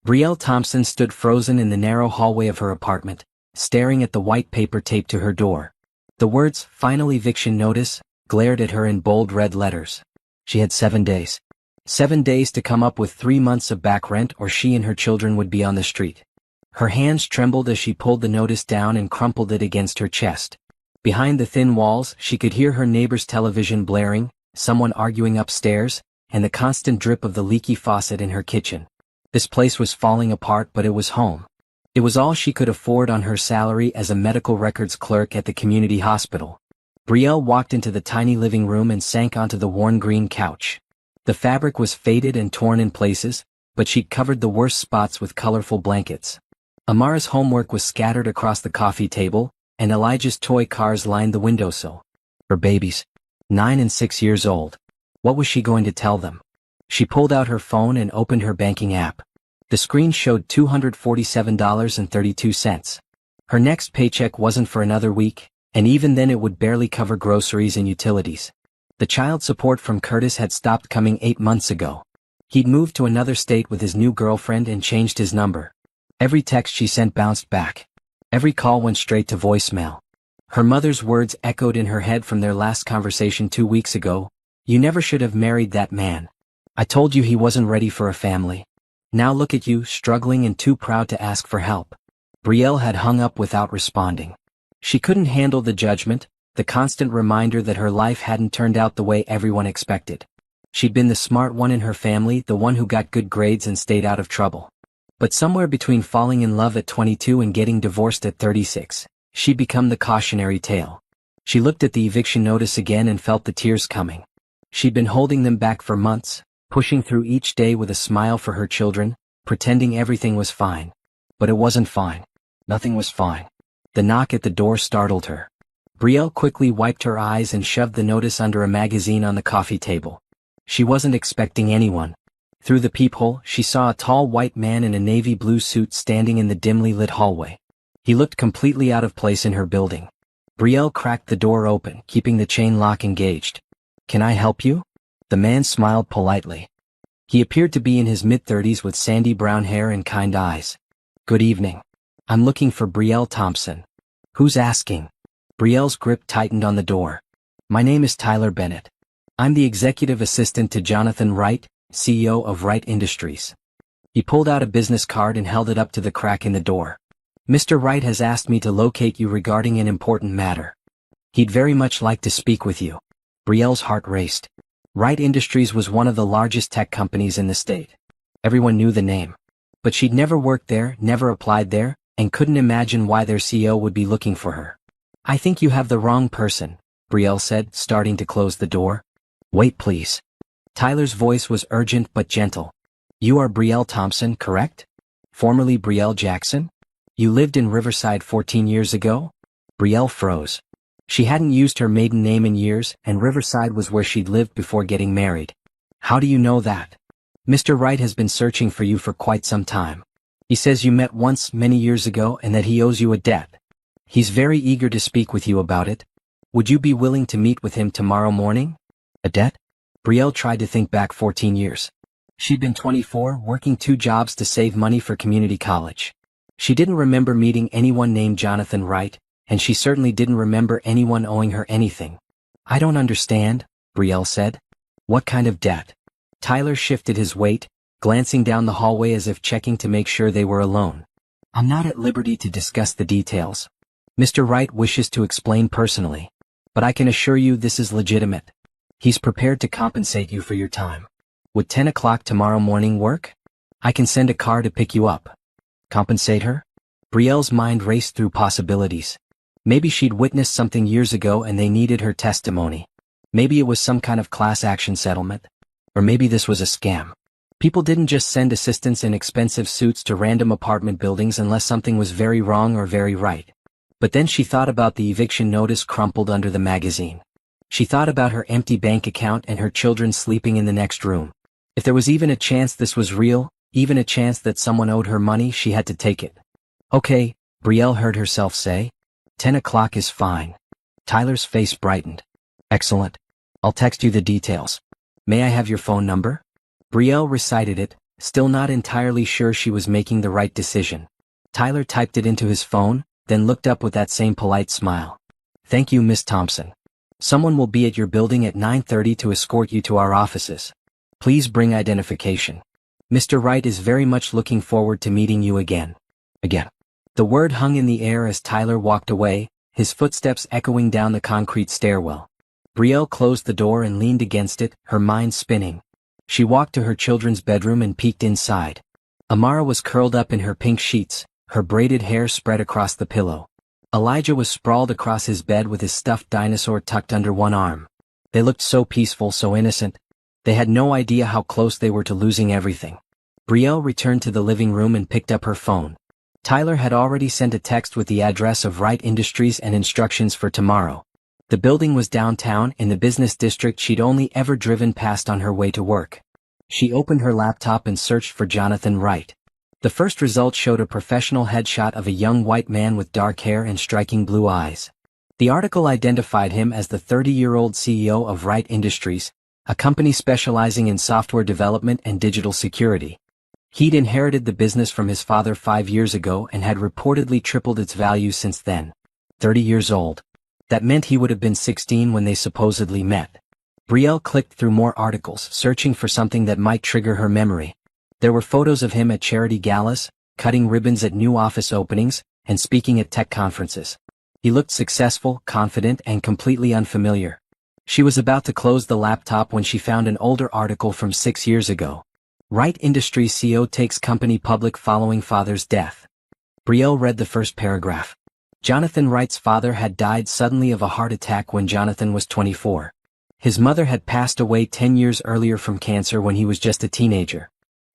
Brielle Thompson stood frozen in the narrow hallway of her apartment, staring at the white paper taped to her door. The words, "Final Eviction Notice," glared at her in bold red letters. She had 7 days. 7 days to come up with 3 months of back rent, or she and her children would be on the street. Her hands trembled as she pulled the notice down and crumpled it against her chest. Behind the thin walls, she could hear her neighbor's television blaring, someone arguing upstairs, and the constant drip of the leaky faucet in her kitchen. This place was falling apart, but it was home. It was all she could afford on her salary as a medical records clerk at the community hospital. Brielle walked into the tiny living room and sank onto the worn green couch. The fabric was faded and torn in places, but she'd covered the worst spots with colorful blankets. Amara's homework was scattered across the coffee table, and Elijah's toy cars lined the windowsill. Her babies, 9 and 6 years old. What was she going to tell them? She pulled out her phone and opened her banking app. The screen showed $247.32. Her next paycheck wasn't for another week, and even then it would barely cover groceries and utilities. The child support from Curtis had stopped coming 8 months ago. He'd moved to another state with his new girlfriend and changed his number. Every text she sent bounced back. Every call went straight to voicemail. Her mother's words echoed in her head from their last conversation 2 weeks ago. "You never should have married that man. I told you he wasn't ready for a family. Now look at you, struggling and too proud to ask for help." Brielle had hung up without responding. She couldn't handle the judgment, the constant reminder that her life hadn't turned out the way everyone expected. She'd been the smart one in her family, the one who got good grades and stayed out of trouble. But somewhere between falling in love at 22 and getting divorced at 36, she'd become the cautionary tale. She looked at the eviction notice again and felt the tears coming. She'd been holding them back for months, pushing through each day with a smile for her children, pretending everything was fine. But it wasn't fine. Nothing was fine. The knock at the door startled her. Brielle quickly wiped her eyes and shoved the notice under a magazine on the coffee table. She wasn't expecting anyone. Through the peephole, she saw a tall white man in a navy blue suit standing in the dimly lit hallway. He looked completely out of place in her building. Brielle cracked the door open, keeping the chain lock engaged. "Can I help you?" The man smiled politely. He appeared to be in his mid-30s with sandy brown hair and kind eyes. "Good evening. I'm looking for Brielle Thompson." "Who's asking?" Brielle's grip tightened on the door. "My name is Tyler Bennett. I'm the executive assistant to Jonathan Wright, CEO of Wright Industries." He pulled out a business card and held it up to the crack in the door. "Mr. Wright has asked me to locate you regarding an important matter. He'd very much like to speak with you." Brielle's heart raced. Wright Industries was one of the largest tech companies in the state. Everyone knew the name. But she'd never worked there, never applied there, and couldn't imagine why their CEO would be looking for her. "I think you have the wrong person," Brielle said, starting to close the door. "Wait, please." Tyler's voice was urgent but gentle. "You are Brielle Thompson, correct? Formerly Brielle Jackson? You lived in Riverside 14 years ago?" Brielle froze. She hadn't used her maiden name in years, and Riverside was where she'd lived before getting married. "How do you know that?" "Mr. Wright has been searching for you for quite some time. He says you met once many years ago and that he owes you a debt. He's very eager to speak with you about it. Would you be willing to meet with him tomorrow morning?" "A debt?" Brielle tried to think back 14 years. She'd been 24, working 2 jobs to save money for community college. She didn't remember meeting anyone named Jonathan Wright, and she certainly didn't remember anyone owing her anything. "I don't understand," Brielle said. "What kind of debt?" Tyler shifted his weight, glancing down the hallway as if checking to make sure they were alone. "I'm not at liberty to discuss the details. Mr. Wright wishes to explain personally. But I can assure you this is legitimate. He's prepared to compensate you for your time. Would 10 o'clock tomorrow morning work? I can send a car to pick you up." Compensate her? Brielle's mind raced through possibilities. Maybe she'd witnessed something years ago and they needed her testimony. Maybe it was some kind of class action settlement. Or maybe this was a scam. People didn't just send assistants in expensive suits to random apartment buildings unless something was very wrong or very right. But then she thought about the eviction notice crumpled under the magazine. She thought about her empty bank account and her children sleeping in the next room. If there was even a chance this was real, even a chance that someone owed her money, she had to take it. "Okay," Brielle heard herself say. 10 o'clock is fine." Tyler's face brightened. "Excellent. I'll text you the details. May I have your phone number?" Brielle recited it, still not entirely sure she was making the right decision. Tyler typed it into his phone, then looked up with that same polite smile. "Thank you, Miss Thompson. Someone will be at your building at 9:30 to escort you to our offices. Please bring identification. Mr. Wright is very much looking forward to meeting you again." Again. The word hung in the air as Tyler walked away, his footsteps echoing down the concrete stairwell. Brielle closed the door and leaned against it, her mind spinning. She walked to her children's bedroom and peeked inside. Amara was curled up in her pink sheets, her braided hair spread across the pillow. Elijah was sprawled across his bed with his stuffed dinosaur tucked under one arm. They looked so peaceful, so innocent. They had no idea how close they were to losing everything. Brielle returned to the living room and picked up her phone. Tyler had already sent a text with the address of Wright Industries and instructions for tomorrow. The building was downtown in the business district she'd only ever driven past on her way to work. She opened her laptop and searched for Jonathan Wright. The first result showed a professional headshot of a young white man with dark hair and striking blue eyes. The article identified him as the 30-year-old CEO of Wright Industries, a company specializing in software development and digital security. He'd inherited the business from his father 5 years ago and had reportedly tripled its value since then. 30 years old. That meant he would have been 16 when they supposedly met. Brielle clicked through more articles, searching for something that might trigger her memory. There were photos of him at charity galas, cutting ribbons at new office openings, and speaking at tech conferences. He looked successful, confident, and completely unfamiliar. She was about to close the laptop when she found an older article from 6 years ago. Wright Industries CEO takes company public following father's death. Brielle read the first paragraph. Jonathan Wright's father had died suddenly of a heart attack when Jonathan was 24. His mother had passed away 10 years earlier from cancer when he was just a teenager.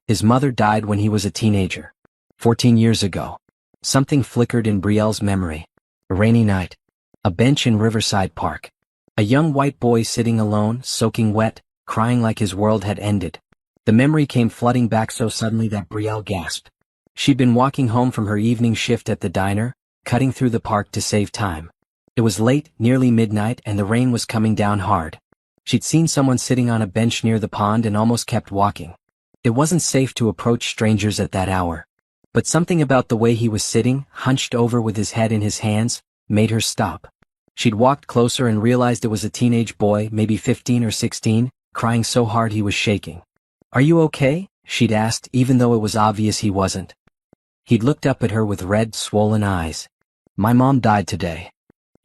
His mother died when he was a teenager. 14 years ago. Something flickered in Brielle's memory. A rainy night. A bench in Riverside Park. A young white boy sitting alone, soaking wet, crying like his world had ended. The memory came flooding back so suddenly that Brielle gasped. She'd been walking home from her evening shift at the diner, cutting through the park to save time. It was late, nearly midnight, and the rain was coming down hard. She'd seen someone sitting on a bench near the pond and almost kept walking. It wasn't safe to approach strangers at that hour. But something about the way he was sitting, hunched over with his head in his hands, made her stop. She'd walked closer and realized it was a teenage boy, maybe 15 or 16, crying so hard he was shaking. "Are you okay?" she'd asked, even though it was obvious he wasn't. He'd looked up at her with red, swollen eyes. "My mom died today."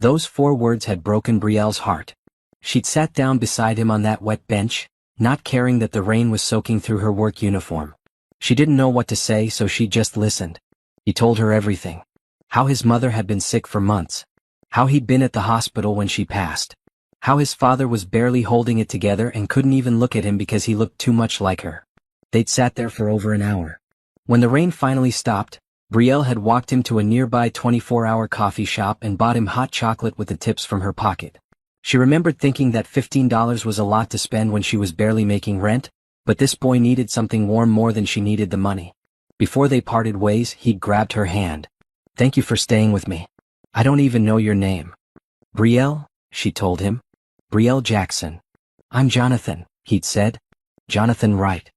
Those 4 words had broken Brielle's heart. She'd sat down beside him on that wet bench, not caring that the rain was soaking through her work uniform. She didn't know what to say, so she just listened. He told her everything. How his mother had been sick for months. How he'd been at the hospital when she passed. How his father was barely holding it together and couldn't even look at him because he looked too much like her. They'd sat there for over an hour. When the rain finally stopped, Brielle had walked him to a nearby 24-hour coffee shop and bought him hot chocolate with the tips from her pocket. She remembered thinking that $15 was a lot to spend when she was barely making rent, but this boy needed something warm more than she needed the money. Before they parted ways, he'd grabbed her hand. "Thank you for staying with me. I don't even know your name." "Brielle," she told him. "Brielle Jackson." "I'm Jonathan," he'd said. "Jonathan Wright.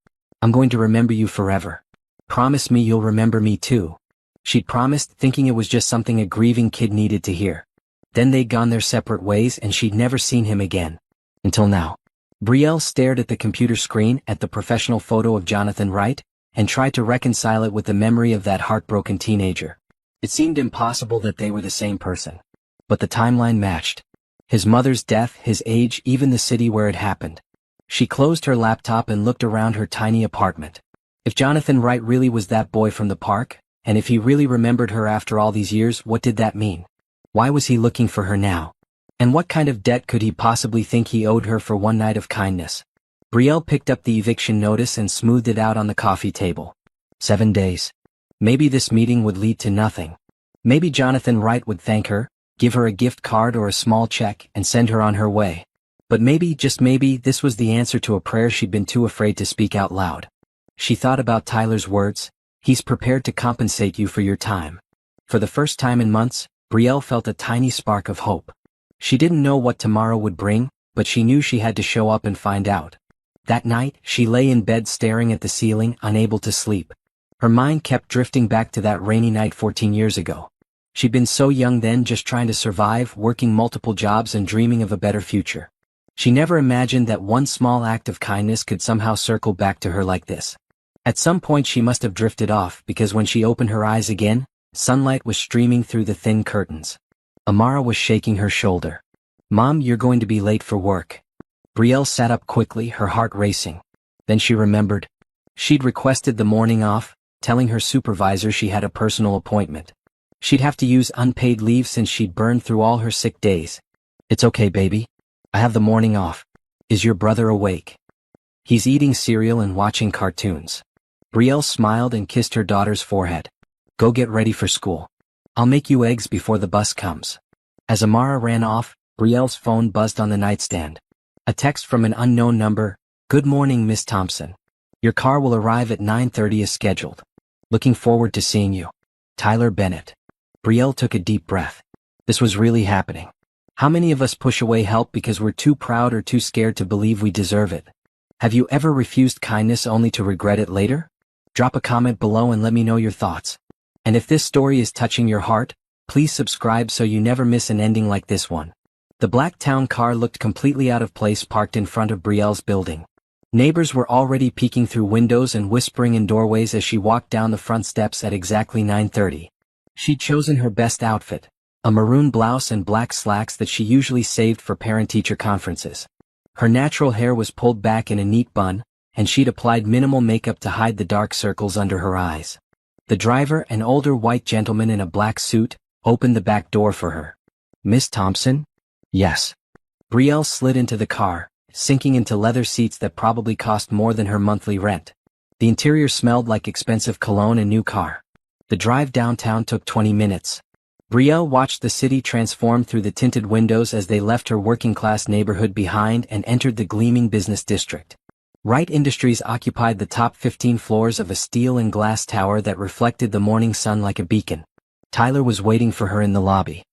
I'm going to remember you forever. Promise me you'll remember me too." She'd promised, thinking it was just something a grieving kid needed to hear. Then they'd gone their separate ways and she'd never seen him again. Until now. Brielle stared at the computer screen, at the professional photo of Jonathan Wright, and tried to reconcile it with the memory of that heartbroken teenager. It seemed impossible that they were the same person. But the timeline matched. His mother's death, his age, even the city where it happened. She closed her laptop and looked around her tiny apartment. If Jonathan Wright really was that boy from the park, and if he really remembered her after all these years, what did that mean? Why was he looking for her now? And what kind of debt could he possibly think he owed her for one night of kindness? Brielle picked up the eviction notice and smoothed it out on the coffee table. 7 days. Maybe this meeting would lead to nothing. Maybe Jonathan Wright would thank her, give her a gift card or a small check, and send her on her way. But maybe, just maybe, this was the answer to a prayer she'd been too afraid to speak out loud. She thought about Tyler's words, "He's prepared to compensate you for your time." For the first time in months, Brielle felt a tiny spark of hope. She didn't know what tomorrow would bring, but she knew she had to show up and find out. That night, she lay in bed staring at the ceiling, unable to sleep. Her mind kept drifting back to that rainy night 14 years ago. She'd been so young then, just trying to survive, working multiple jobs and dreaming of a better future. She never imagined that one small act of kindness could somehow circle back to her like this. At some point she must have drifted off, because when she opened her eyes again, sunlight was streaming through the thin curtains. Amara was shaking her shoulder. "Mom, you're going to be late for work." Brielle sat up quickly, her heart racing. Then she remembered. She'd requested the morning off, telling her supervisor she had a personal appointment. She'd have to use unpaid leave since she'd burned through all her sick days. "It's okay, baby. I have the morning off. Is your brother awake?" "He's eating cereal and watching cartoons." Brielle smiled and kissed her daughter's forehead. "Go get ready for school. I'll make you eggs before the bus comes." As Amara ran off, Brielle's phone buzzed on the nightstand. A text from an unknown number. "Good morning, Miss Thompson. Your car will arrive at 9:30 as scheduled. Looking forward to seeing you. Tyler Bennett." Brielle took a deep breath. This was really happening. How many of us push away help because we're too proud or too scared to believe we deserve it? Have you ever refused kindness only to regret it later? Drop a comment below and let me know your thoughts. And if this story is touching your heart, please subscribe so you never miss an ending like this one. The black town car looked completely out of place, parked in front of Brielle's building. Neighbors were already peeking through windows and whispering in doorways as she walked down the front steps at exactly 9:30. She'd chosen her best outfit, a maroon blouse and black slacks that she usually saved for parent-teacher conferences. Her natural hair was pulled back in a neat bun, and she'd applied minimal makeup to hide the dark circles under her eyes. The driver, an older white gentleman in a black suit, opened the back door for her. "Miss Thompson?" "Yes." Brielle slid into the car, sinking into leather seats that probably cost more than her monthly rent. The interior smelled like expensive cologne and new car. The drive downtown took 20 minutes. Brielle watched the city transform through the tinted windows as they left her working-class neighborhood behind and entered the gleaming business district. Wright Industries occupied the top 15 floors of a steel and glass tower that reflected the morning sun like a beacon. Tyler was waiting for her in the lobby.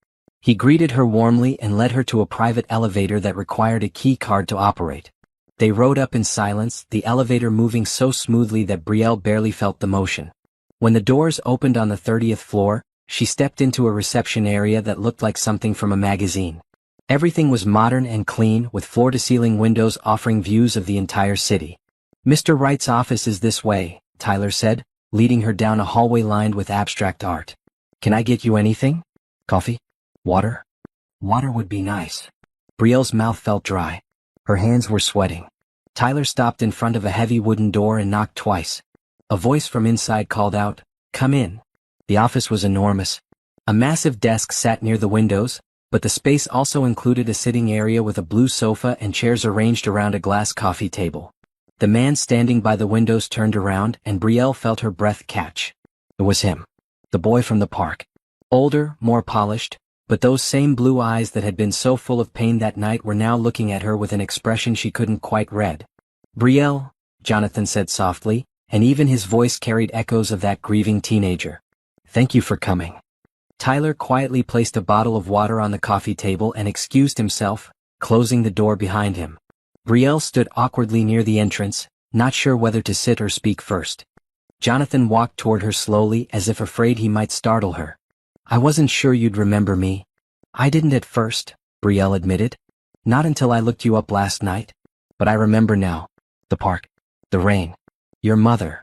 He greeted her warmly and led her to a private elevator that required a key card to operate. They rode up in silence, the elevator moving so smoothly that Brielle barely felt the motion. When the doors opened on the 30th floor, she stepped into a reception area that looked like something from a magazine. Everything was modern and clean, with floor-to-ceiling windows offering views of the entire city. "Mr. Wright's office is this way," Tyler said, leading her down a hallway lined with abstract art. "Can I get you anything? Coffee? Water?" "Water would be nice." Brielle's mouth felt dry. Her hands were sweating. Tyler stopped in front of a heavy wooden door and knocked twice. A voice from inside called out, "Come in." The office was enormous. A massive desk sat near the windows, but the space also included a sitting area with a blue sofa and chairs arranged around a glass coffee table. The man standing by the windows turned around, and Brielle felt her breath catch. It was him. The boy from the park. Older, more polished, but those same blue eyes that had been so full of pain that night were now looking at her with an expression she couldn't quite read. "Brielle," Jonathan said softly, and even his voice carried echoes of that grieving teenager. "Thank you for coming." Tyler quietly placed a bottle of water on the coffee table and excused himself, closing the door behind him. Brielle stood awkwardly near the entrance, not sure whether to sit or speak first. Jonathan walked toward her slowly, as if afraid he might startle her. "I wasn't sure you'd remember me." "I didn't at first," Brielle admitted. "Not until I looked you up last night. But I remember now. The park. The rain. Your mother."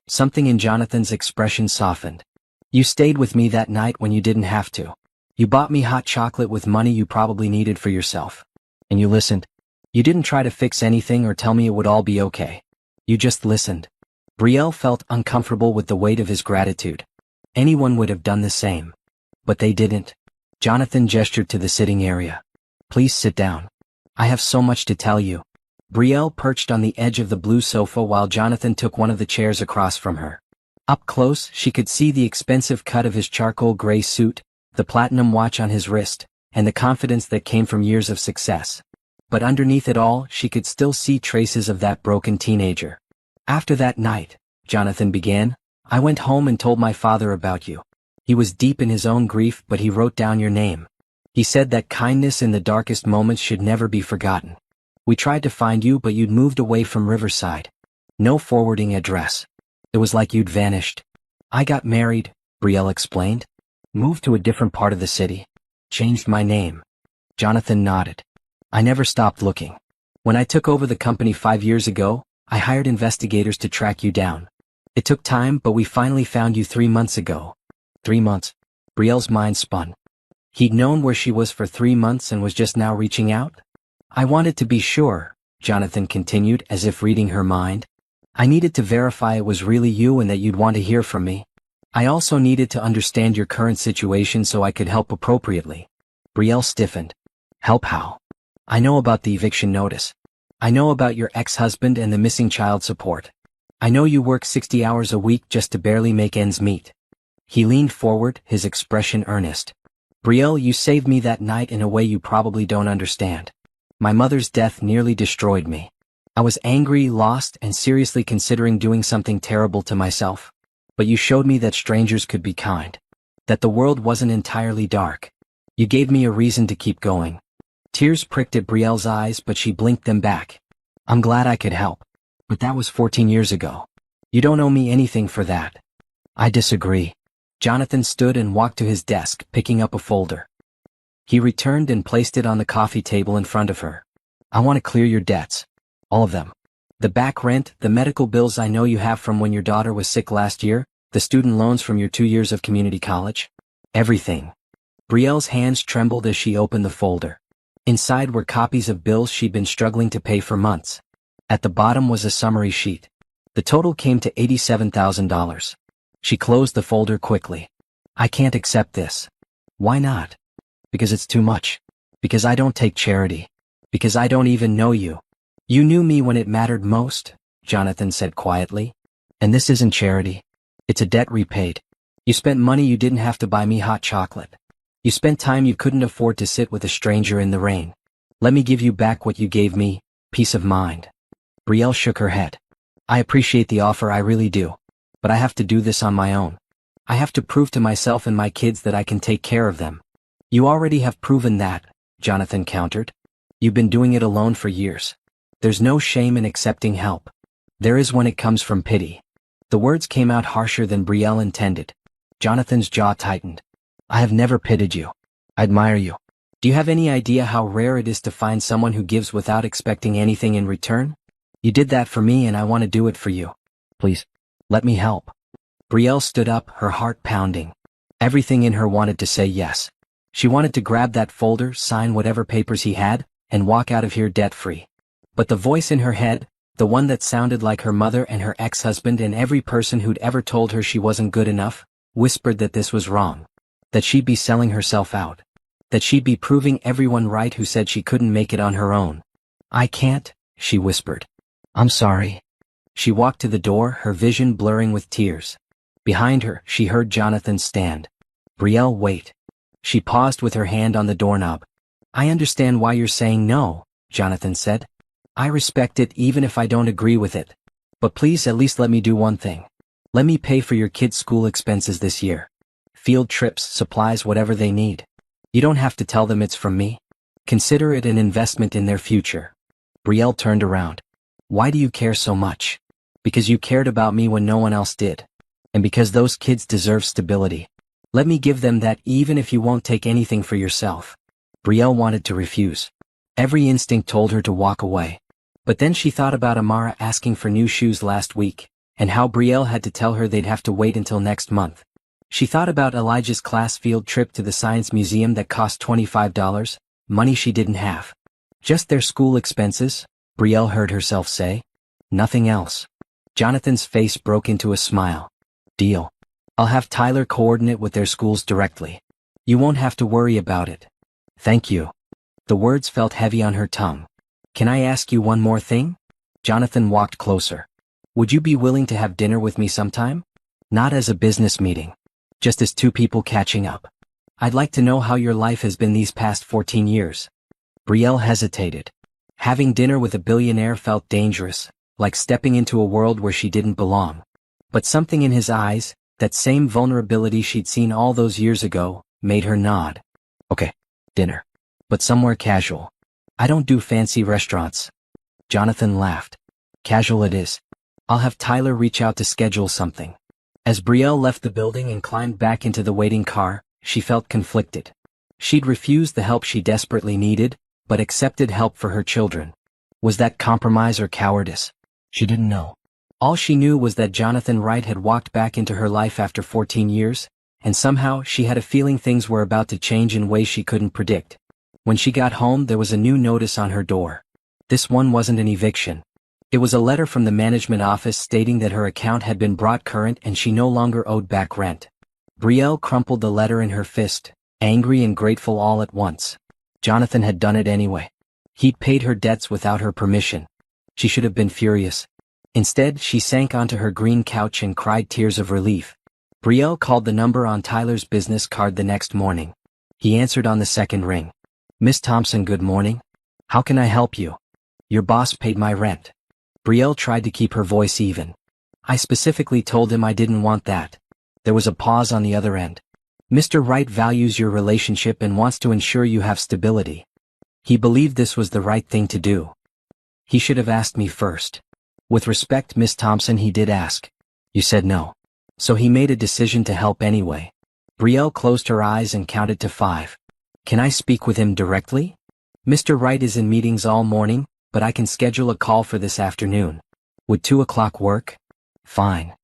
Something in Jonathan's expression softened. "You stayed with me that night when you didn't have to. You bought me hot chocolate with money you probably needed for yourself. And you listened. You didn't try to fix anything or tell me it would all be okay. You just listened." Brielle felt uncomfortable with the weight of his gratitude. Anyone would have done the same. But they didn't. Jonathan gestured to the sitting area. "Please sit down. I have so much to tell you." Brielle perched on the edge of the blue sofa while Jonathan took one of the chairs across from her. Up close, she could see the expensive cut of his charcoal gray suit, the platinum watch on his wrist, and the confidence that came from years of success. But underneath it all, she could still see traces of that broken teenager. "After that night," Jonathan began, "I went home and told my father about you. He was deep in his own grief, but he wrote down your name. He said that kindness in the darkest moments should never be forgotten. We tried to find you but you'd moved away from Riverside. No forwarding address. It was like you'd vanished. I got married, Brielle explained. Moved to a different part of the city. Changed my name. Jonathan nodded. I never stopped looking. When I took over the company 5 years ago, I hired investigators to track you down. It took time, but we finally found you 3 months ago. 3 months. Brielle's mind spun. He'd known where she was for 3 months and was just now reaching out? I wanted to be sure, Jonathan continued as if reading her mind. I needed to verify it was really you and that you'd want to hear from me. I also needed to understand your current situation so I could help appropriately. Brielle stiffened. Help how? I know about the eviction notice. I know about your ex-husband and the missing child support. I know you work 60 hours a week just to barely make ends meet. He leaned forward, his expression earnest. Brielle, you saved me that night in a way you probably don't understand. My mother's death nearly destroyed me. I was angry, lost, and seriously considering doing something terrible to myself. But you showed me that strangers could be kind. That the world wasn't entirely dark. You gave me a reason to keep going. Tears pricked at Brielle's eyes, but she blinked them back. I'm glad I could help. But that was 14 years ago. You don't owe me anything for that. I disagree. Jonathan stood and walked to his desk, picking up a folder. He returned and placed it on the coffee table in front of her. I want to clear your debts. All of them. The back rent, the medical bills I know you have from when your daughter was sick last year, the student loans from your 2 years of community college. Everything. Brielle's hands trembled as she opened the folder. Inside were copies of bills she'd been struggling to pay for months. At the bottom was a summary sheet. The total came to $87,000. She closed the folder quickly. I can't accept this. Why not? Because it's too much. Because I don't take charity. Because I don't even know you. You knew me when it mattered most, Jonathan said quietly. And this isn't charity. It's a debt repaid. You spent money you didn't have to buy me hot chocolate. You spent time you couldn't afford to sit with a stranger in the rain. Let me give you back what you gave me, peace of mind. Brielle shook her head. I appreciate the offer, I really do. But I have to do this on my own. I have to prove to myself and my kids that I can take care of them. You already have proven that, Jonathan countered. You've been doing it alone for years. There's no shame in accepting help. There is when it comes from pity. The words came out harsher than Brielle intended. Jonathan's jaw tightened. I have never pitied you. I admire you. Do you have any idea how rare it is to find someone who gives without expecting anything in return? You did that for me and I want to do it for you. Please, let me help. Brielle stood up, her heart pounding. Everything in her wanted to say yes. She wanted to grab that folder, sign whatever papers he had, and walk out of here debt-free. But the voice in her head, the one that sounded like her mother and her ex-husband and every person who'd ever told her she wasn't good enough, whispered that this was wrong. That she'd be selling herself out. That she'd be proving everyone right who said she couldn't make it on her own. I can't, she whispered. I'm sorry. She walked to the door, her vision blurring with tears. Behind her, she heard Jonathan stand. Brielle, wait. She paused with her hand on the doorknob. I understand why you're saying no, Jonathan said. I respect it even if I don't agree with it. But please at least let me do one thing. Let me pay for your kids' school expenses this year. Field trips, supplies, whatever they need. You don't have to tell them it's from me. Consider it an investment in their future. Brielle turned around. Why do you care so much? Because you cared about me when no one else did. And because those kids deserve stability. Let me give them that even if you won't take anything for yourself. Brielle wanted to refuse. Every instinct told her to walk away. But then she thought about Amara asking for new shoes last week, and how Brielle had to tell her they'd have to wait until next month. She thought about Elijah's class field trip to the Science Museum that cost $25, money she didn't have. Just their school expenses, Brielle heard herself say. Nothing else. Jonathan's face broke into a smile. Deal. I'll have Tyler coordinate with their schools directly. You won't have to worry about it. Thank you. The words felt heavy on her tongue. Can I ask you one more thing? Jonathan walked closer. Would you be willing to have dinner with me sometime? Not as a business meeting. Just as two people catching up. I'd like to know how your life has been these past 14 years. Brielle hesitated. Having dinner with a billionaire felt dangerous, like stepping into a world where she didn't belong. But something in his eyes, that same vulnerability she'd seen all those years ago, made her nod. Okay, dinner. But somewhere casual. I don't do fancy restaurants. Jonathan laughed. Casual it is. I'll have Tyler reach out to schedule something. As Brielle left the building and climbed back into the waiting car, she felt conflicted. She'd refused the help she desperately needed, but accepted help for her children. Was that compromise or cowardice? She didn't know. All she knew was that Jonathan Wright had walked back into her life after 14 years, and somehow she had a feeling things were about to change in ways she couldn't predict. When she got home, there was a new notice on her door. This one wasn't an eviction. It was a letter from the management office stating that her account had been brought current and she no longer owed back rent. Brielle crumpled the letter in her fist, angry and grateful all at once. Jonathan had done it anyway. He'd paid her debts without her permission. She should have been furious. Instead, she sank onto her green couch and cried tears of relief. Brielle called the number on Tyler's business card the next morning. He answered on the second ring. Miss Thompson, good morning. How can I help you? Your boss paid my rent. Brielle tried to keep her voice even. I specifically told him I didn't want that. There was a pause on the other end. Mr. Wright values your relationship and wants to ensure you have stability. He believed this was the right thing to do. He should have asked me first. With respect, Miss Thompson, he did ask. You said no. So he made a decision to help anyway. Brielle closed her eyes and counted to 5. Can I speak with him directly? Mr. Wright is in meetings all morning, but I can schedule a call for this afternoon. Would 2 o'clock work? Fine.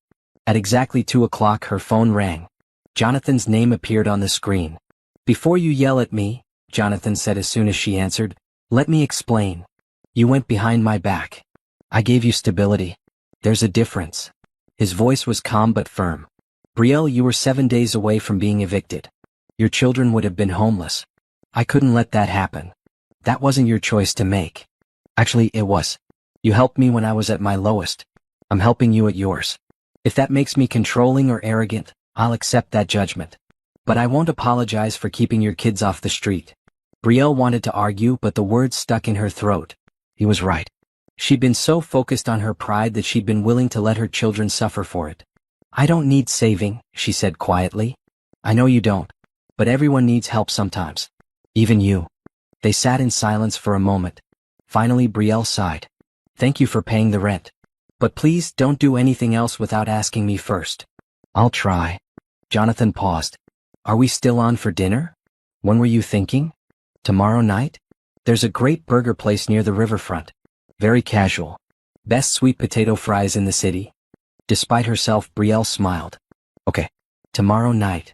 At exactly 2 o'clock her phone rang. Jonathan's name appeared on the screen. Before you yell at me, Jonathan said as soon as she answered, let me explain. You went behind my back. I gave you stability. There's a difference. His voice was calm but firm. Brielle, you were 7 days away from being evicted. Your children would have been homeless. I couldn't let that happen. That wasn't your choice to make. Actually, it was. You helped me when I was at my lowest. I'm helping you at yours. If that makes me controlling or arrogant, I'll accept that judgment. But I won't apologize for keeping your kids off the street. Brielle wanted to argue, but the words stuck in her throat. He was right. She'd been so focused on her pride that she'd been willing to let her children suffer for it. I don't need saving, she said quietly. I know you don't. But everyone needs help sometimes. Even you. They sat in silence for a moment. Finally, Brielle sighed. Thank you for paying the rent. But please don't do anything else without asking me first. I'll try. Jonathan paused. Are we still on for dinner? When were you thinking? Tomorrow night? There's a great burger place near the riverfront. Very casual. Best sweet potato fries in the city. Despite herself, Brielle smiled. Okay. Tomorrow night.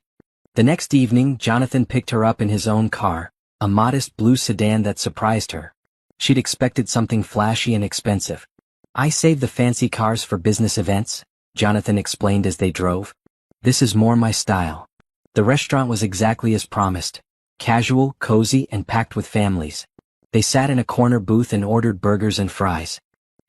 The next evening, Jonathan picked her up in his own car, a modest blue sedan that surprised her. She'd expected something flashy and expensive. I save the fancy cars for business events, Jonathan explained as they drove. This is more my style. The restaurant was exactly as promised. Casual, cozy, and packed with families. They sat in a corner booth and ordered burgers and fries.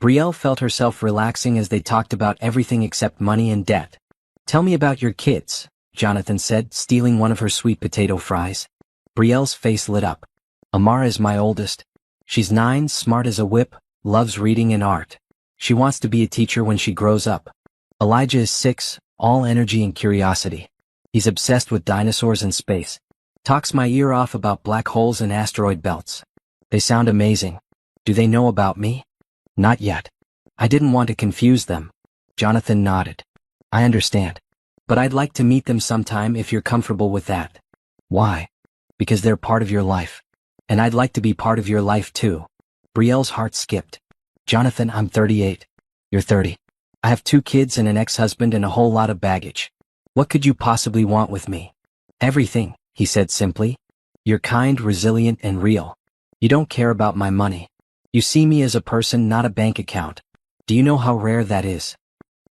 Brielle felt herself relaxing as they talked about everything except money and debt. Tell me about your kids, Jonathan said, stealing one of her sweet potato fries. Brielle's face lit up. Amara is my oldest. She's 9, smart as a whip, loves reading and art. She wants to be a teacher when she grows up. Elijah is 6, all energy and curiosity. He's obsessed with dinosaurs and space. Talks my ear off about black holes and asteroid belts. They sound amazing. Do they know about me? Not yet. I didn't want to confuse them. Jonathan nodded. I understand. But I'd like to meet them sometime if you're comfortable with that. Why? Because they're part of your life. And I'd like to be part of your life too. Brielle's heart skipped. Jonathan, I'm 38. You're 30. I have 2 kids and an ex-husband and a whole lot of baggage. What could you possibly want with me? Everything, he said simply. You're kind, resilient, and real. You don't care about my money. You see me as a person, not a bank account. Do you know how rare that is?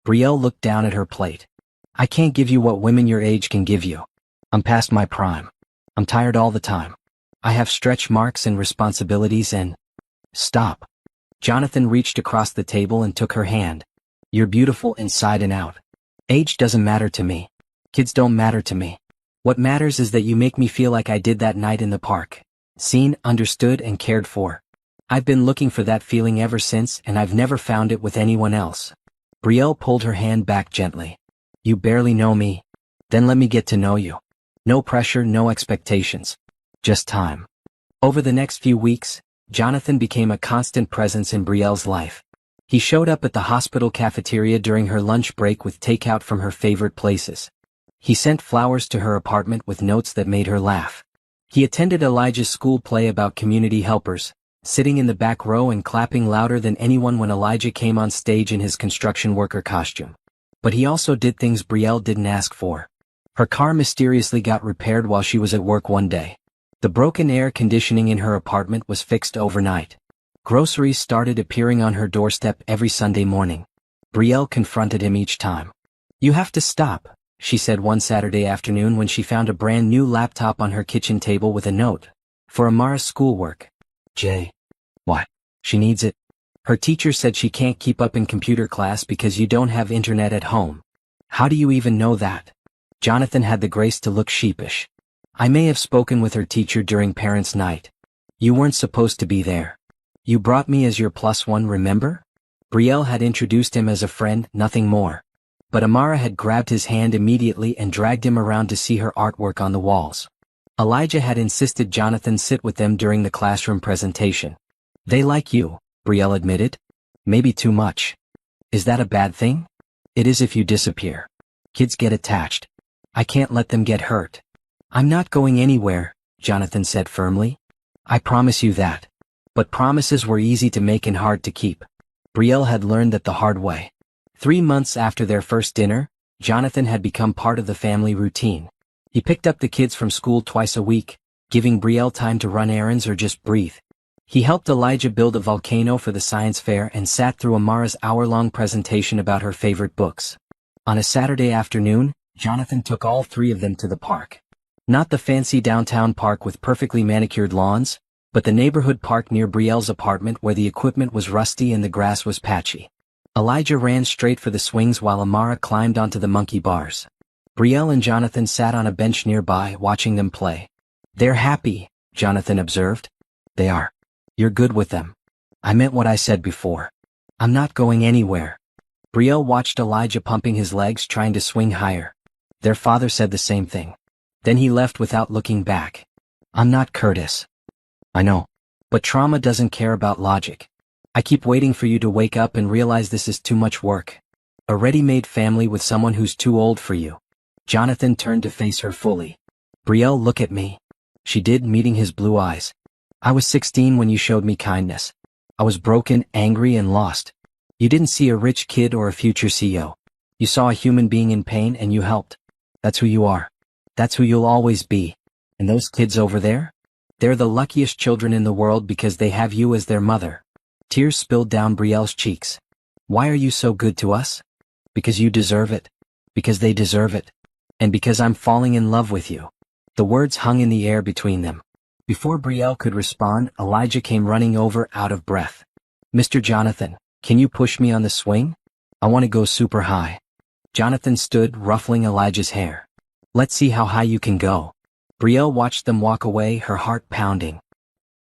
Brielle looked down at her plate. I can't give you what women your age can give you. I'm past my prime. I'm tired all the time. I have stretch marks and responsibilities and... Stop. Jonathan reached across the table and took her hand. You're beautiful inside and out. Age doesn't matter to me. Kids don't matter to me. What matters is that you make me feel like I did that night in the park. Seen, understood, and cared for. I've been looking for that feeling ever since, and I've never found it with anyone else. Brielle pulled her hand back gently. You barely know me. Then let me get to know you. No pressure, no expectations. Just time. Over the next few weeks, Jonathan became a constant presence in Brielle's life. He showed up at the hospital cafeteria during her lunch break with takeout from her favorite places. He sent flowers to her apartment with notes that made her laugh. He attended Elijah's school play about community helpers, sitting in the back row and clapping louder than anyone when Elijah came on stage in his construction worker costume. But he also did things Brielle didn't ask for. Her car mysteriously got repaired while she was at work one day. The broken air conditioning in her apartment was fixed overnight. Groceries started appearing on her doorstep every Sunday morning. Brielle confronted him each time. "You have to stop," she said one Saturday afternoon when she found a brand new laptop on her kitchen table with a note. "For Amara's schoolwork." "Jay." "What?" "She needs it. Her teacher said she can't keep up in computer class because you don't have internet at home." "How do you even know that?" Jonathan had the grace to look sheepish. "I may have spoken with her teacher during parents' night. You weren't supposed to be there. You brought me as your +1, remember?" Brielle had introduced him as a friend, nothing more. But Amara had grabbed his hand immediately and dragged him around to see her artwork on the walls. Elijah had insisted Jonathan sit with them during the classroom presentation. "They like you," Brielle admitted. "Maybe too much." "Is that a bad thing?" "It is if you disappear. Kids get attached. I can't let them get hurt." "I'm not going anywhere," Jonathan said firmly. "I promise you that." But promises were easy to make and hard to keep. Brielle had learned that the hard way. 3 months after their first dinner, Jonathan had become part of the family routine. He picked up the kids from school twice a week, giving Brielle time to run errands or just breathe. He helped Elijah build a volcano for the science fair and sat through Amara's hour-long presentation about her favorite books. On a Saturday afternoon, Jonathan took all 3 of them to the park. Not the fancy downtown park with perfectly manicured lawns, but the neighborhood park near Brielle's apartment where the equipment was rusty and the grass was patchy. Elijah ran straight for the swings while Amara climbed onto the monkey bars. Brielle and Jonathan sat on a bench nearby, watching them play. "They're happy," Jonathan observed. "They are. You're good with them." "I meant what I said before. I'm not going anywhere." Brielle watched Elijah pumping his legs, trying to swing higher. Their father said the same thing. Then he left without looking back. "I'm not Curtis." "I know. But trauma doesn't care about logic. I keep waiting for you to wake up and realize this is too much work. A ready-made family with someone who's too old for you." Jonathan turned to face her fully. "Brielle, look at me." She did, meeting his blue eyes. "I was 16 when you showed me kindness. I was broken, angry, and lost. You didn't see a rich kid or a future CEO. You saw a human being in pain and you helped. That's who you are. That's who you'll always be. And those kids over there? They're the luckiest children in the world because they have you as their mother." Tears spilled down Brielle's cheeks. "Why are you so good to us?" "Because you deserve it. Because they deserve it. And because I'm falling in love with you." The words hung in the air between them. Before Brielle could respond, Elijah came running over, out of breath. "Mr. Jonathan, can you push me on the swing? I want to go super high." Jonathan stood, ruffling Elijah's hair. "Let's see how high you can go." Brielle watched them walk away, her heart pounding.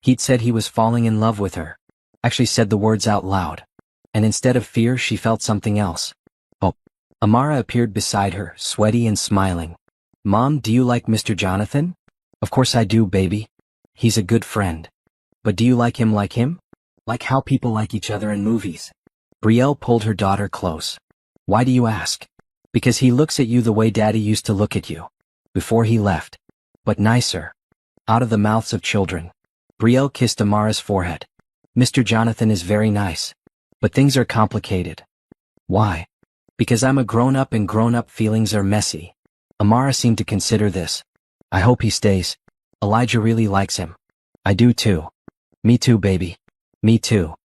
He'd said he was falling in love with her. Actually said the words out loud. And instead of fear, she felt something else. Hope. Amara appeared beside her, sweaty and smiling. "Mom, do you like Mr. Jonathan?" "Of course I do, baby. He's a good friend." "But do you like him like him? Like how people like each other in movies?" Brielle pulled her daughter close. "Why do you ask?" "Because he looks at you the way Daddy used to look at you. Before he left. But nicer." Out of the mouths of children. Brielle kissed Amara's forehead. "Mr. Jonathan is very nice. But things are complicated." "Why?" "Because I'm a grown-up and grown-up feelings are messy." Amara seemed to consider this. "I hope he stays. Elijah really likes him." "I do too." "Me too, baby. Me too."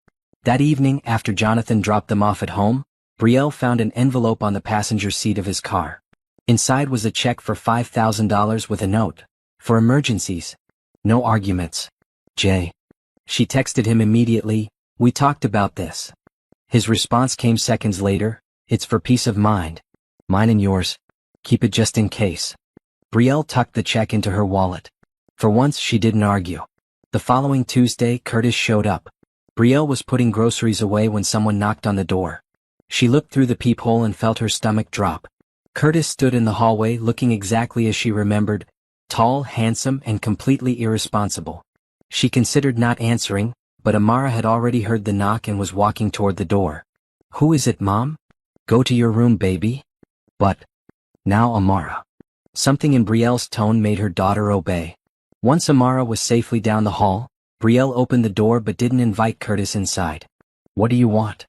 That evening, after Jonathan dropped them off at home, Brielle found an envelope on the passenger seat of his car. Inside was a check for $5,000 with a note. "For emergencies. No arguments. Jay." She texted him immediately, "We talked about this." His response came seconds later, "It's for peace of mind. Mine and yours. Keep it just in case." Brielle tucked the check into her wallet. For once she didn't argue. The following Tuesday, Curtis showed up. Brielle was putting groceries away when someone knocked on the door. She looked through the peephole and felt her stomach drop. Curtis stood in the hallway looking exactly as she remembered, tall, handsome, and completely irresponsible. She considered not answering, but Amara had already heard the knock and was walking toward the door. "Who is it, Mom? Go to your room, baby." "But..." "Now, Amara." Something in Brielle's tone made her daughter obey. Once Amara was safely down the hall, Brielle opened the door but didn't invite Curtis inside. "What do you want?"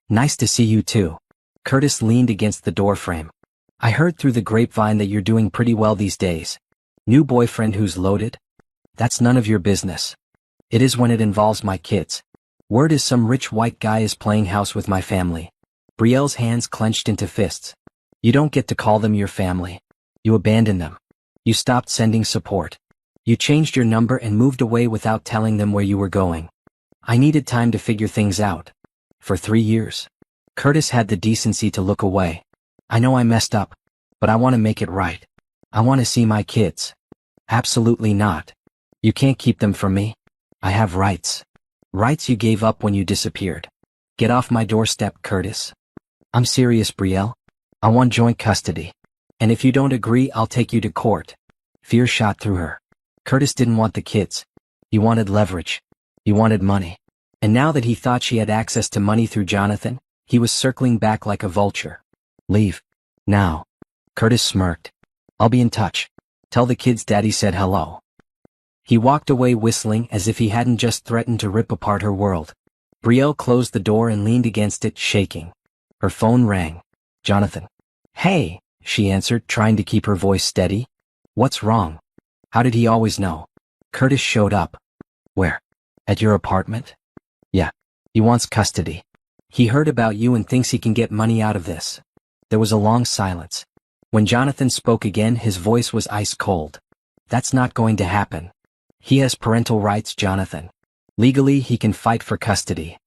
"Nice to see you too." Curtis leaned against the doorframe. "I heard through the grapevine that you're doing pretty well these days. New boyfriend who's loaded?" "That's none of your business." "It is when it involves my kids. Word is some rich white guy is playing house with my family." Brielle's hands clenched into fists. "You don't get to call them your family. You abandoned them. You stopped sending support. You changed your number and moved away without telling them where you were going. I needed time to figure things out. For 3 years." Curtis had the decency to look away. "I know I messed up, but I want to make it right. I want to see my kids." "Absolutely not. You can't keep them from me. I have rights. Rights you gave up when you disappeared. Get off my doorstep, Curtis." "I'm serious, Brielle. I want joint custody. And if you don't agree, I'll take you to court." Fear shot through her. Curtis didn't want the kids. He wanted leverage. He wanted money. And now that he thought she had access to money through Jonathan, he was circling back like a vulture. "Leave. Now." Curtis smirked. "I'll be in touch. Tell the kids Daddy said hello." He walked away whistling as if he hadn't just threatened to rip apart her world. Brielle closed the door and leaned against it, shaking. Her phone rang. "Jonathan." "Hey," she answered, trying to keep her voice steady. "What's wrong?" "How did he always know?" Curtis showed up. "Where? At your apartment?" "Yeah. He wants custody. He heard about you and thinks he can get money out of this." There was a long silence. When Jonathan spoke again, his voice was ice cold. "That's not going to happen. He has parental rights, Jonathan. Legally, he can fight for custody.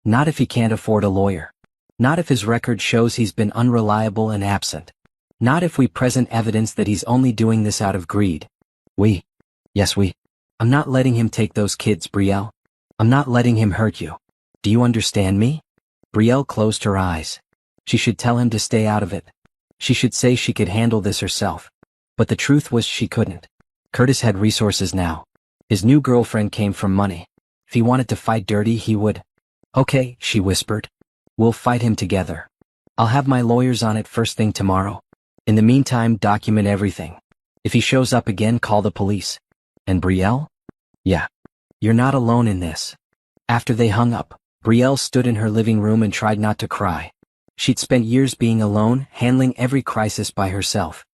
Not if he can't afford a lawyer. Not if his record shows he's been unreliable and absent. Not if we present evidence that he's only doing this out of greed. Yes, I'm not letting him take those kids, Brielle. I'm not letting him hurt you. Do you understand me?" Brielle closed her eyes. She should tell him to stay out of it. She should say she could handle this herself. But the truth was she couldn't. Curtis had resources now. His new girlfriend came from money. If he wanted to fight dirty, he would. "Okay," she whispered. "We'll fight him together. I'll have my lawyers on it first thing tomorrow. In the meantime, document everything. If he shows up again, call the police." "And Brielle?" "Yeah. You're not alone in this." After they hung up, Brielle stood in her living room and tried not to cry. She'd spent years being alone, handling every crisis by herself.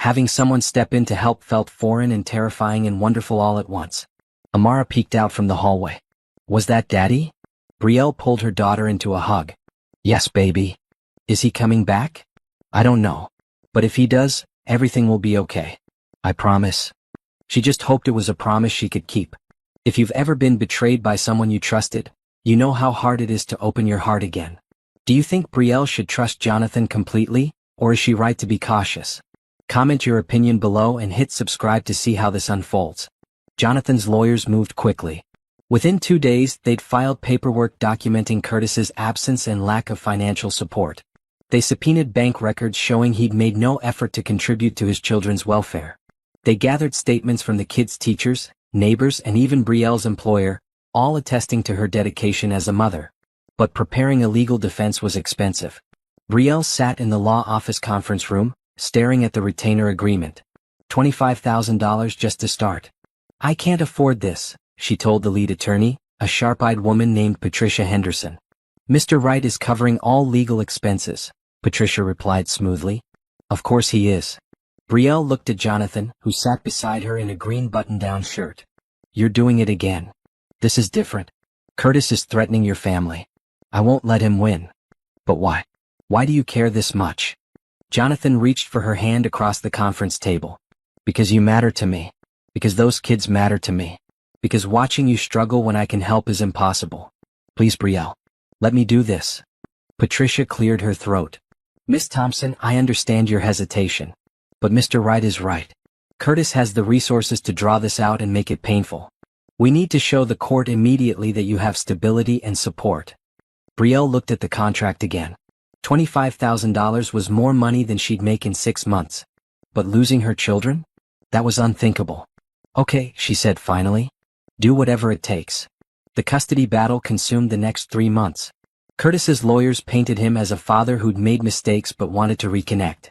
Having someone step in to help felt foreign and terrifying and wonderful all at once. Amara peeked out from the hallway. "Was that Daddy?" Brielle pulled her daughter into a hug. "Yes, baby." "Is he coming back?" "I don't know. But if he does, everything will be okay. I promise." She just hoped it was a promise she could keep. If you've ever been betrayed by someone you trusted, you know how hard it is to open your heart again. Do you think Brielle should trust Jonathan completely, or is she right to be cautious? Comment your opinion below and hit subscribe to see how this unfolds. Jonathan's lawyers moved quickly. Within 2 days, they'd filed paperwork documenting Curtis's absence and lack of financial support. They subpoenaed bank records showing he'd made no effort to contribute to his children's welfare. They gathered statements from the kids' teachers, neighbors, and even Brielle's employer, all attesting to her dedication as a mother. But preparing a legal defense was expensive. Brielle sat in the law office conference room, staring at the retainer agreement. $25,000 just to start. "I can't afford this," she told the lead attorney, a sharp-eyed woman named Patricia Henderson. "Mr. Wright is covering all legal expenses," Patricia replied smoothly. "Of course he is." Brielle looked at Jonathan, who sat beside her in a green button-down shirt. "You're doing it again. This is different. Curtis is threatening your family. I won't let him win." "But why? Why do you care this much?" Jonathan reached for her hand across the conference table. "Because you matter to me. Because those kids matter to me. Because watching you struggle when I can help is impossible. Please, Brielle. Let me do this." Patricia cleared her throat. "Miss Thompson, I understand your hesitation. But Mr. Wright is right. Curtis has the resources to draw this out and make it painful. We need to show the court immediately that you have stability and support." Brielle looked at the contract again. $25,000 was more money than she'd make in 6 months. But losing her children? That was unthinkable. "Okay," she said finally. "Do whatever it takes." The custody battle consumed the next 3 months. Curtis's lawyers painted him as a father who'd made mistakes but wanted to reconnect.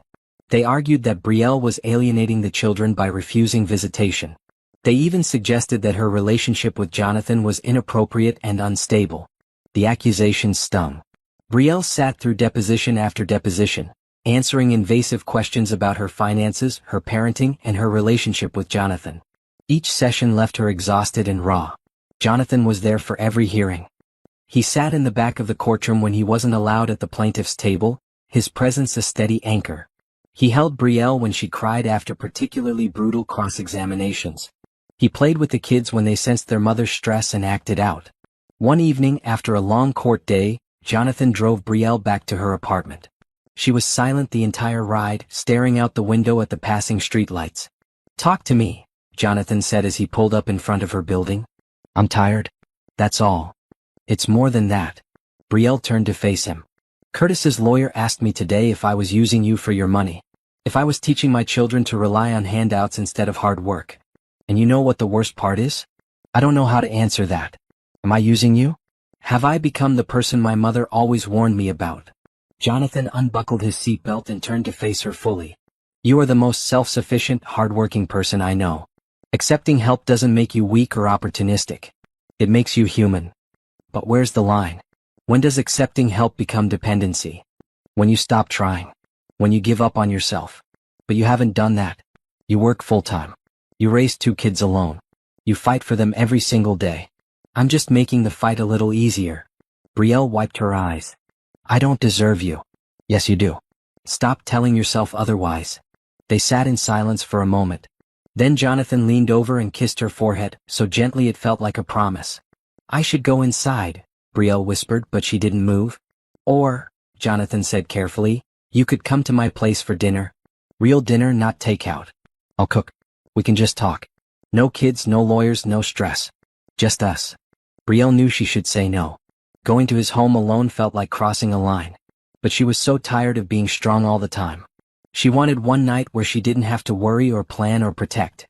They argued that Brielle was alienating the children by refusing visitation. They even suggested that her relationship with Jonathan was inappropriate and unstable. The accusations stung. Brielle sat through deposition after deposition, answering invasive questions about her finances, her parenting, and her relationship with Jonathan. Each session left her exhausted and raw. Jonathan was there for every hearing. He sat in the back of the courtroom when he wasn't allowed at the plaintiff's table, his presence a steady anchor. He held Brielle when she cried after particularly brutal cross-examinations. He played with the kids when they sensed their mother's stress and acted out. One evening, after a long court day, Jonathan drove Brielle back to her apartment. She was silent the entire ride, staring out the window at the passing streetlights. "Talk to me," Jonathan said as he pulled up in front of her building. "I'm tired. That's all." "It's more than that." Brielle turned to face him. "Curtis's lawyer asked me today if I was using you for your money. If I was teaching my children to rely on handouts instead of hard work. And you know what the worst part is? I don't know how to answer that. Am I using you? Have I become the person my mother always warned me about?" Jonathan unbuckled his seatbelt and turned to face her fully. "You are the most self-sufficient, hard-working person I know. Accepting help doesn't make you weak or opportunistic. It makes you human. But where's the line? When does accepting help become dependency? When you stop trying. When you give up on yourself. But you haven't done that. You work full-time. You raise 2 kids alone. You fight for them every single day. I'm just making the fight a little easier." Brielle wiped her eyes. "I don't deserve you." "Yes, you do. Stop telling yourself otherwise." They sat in silence for a moment. Then Jonathan leaned over and kissed her forehead, so gently it felt like a promise. "I should go inside," Brielle whispered, but she didn't move. "Or," Jonathan said carefully, "you could come to my place for dinner. Real dinner, not takeout. I'll cook. We can just talk. No kids, no lawyers, no stress. Just us." Brielle knew she should say no. Going to his home alone felt like crossing a line. But she was so tired of being strong all the time. She wanted one night where she didn't have to worry or plan or protect.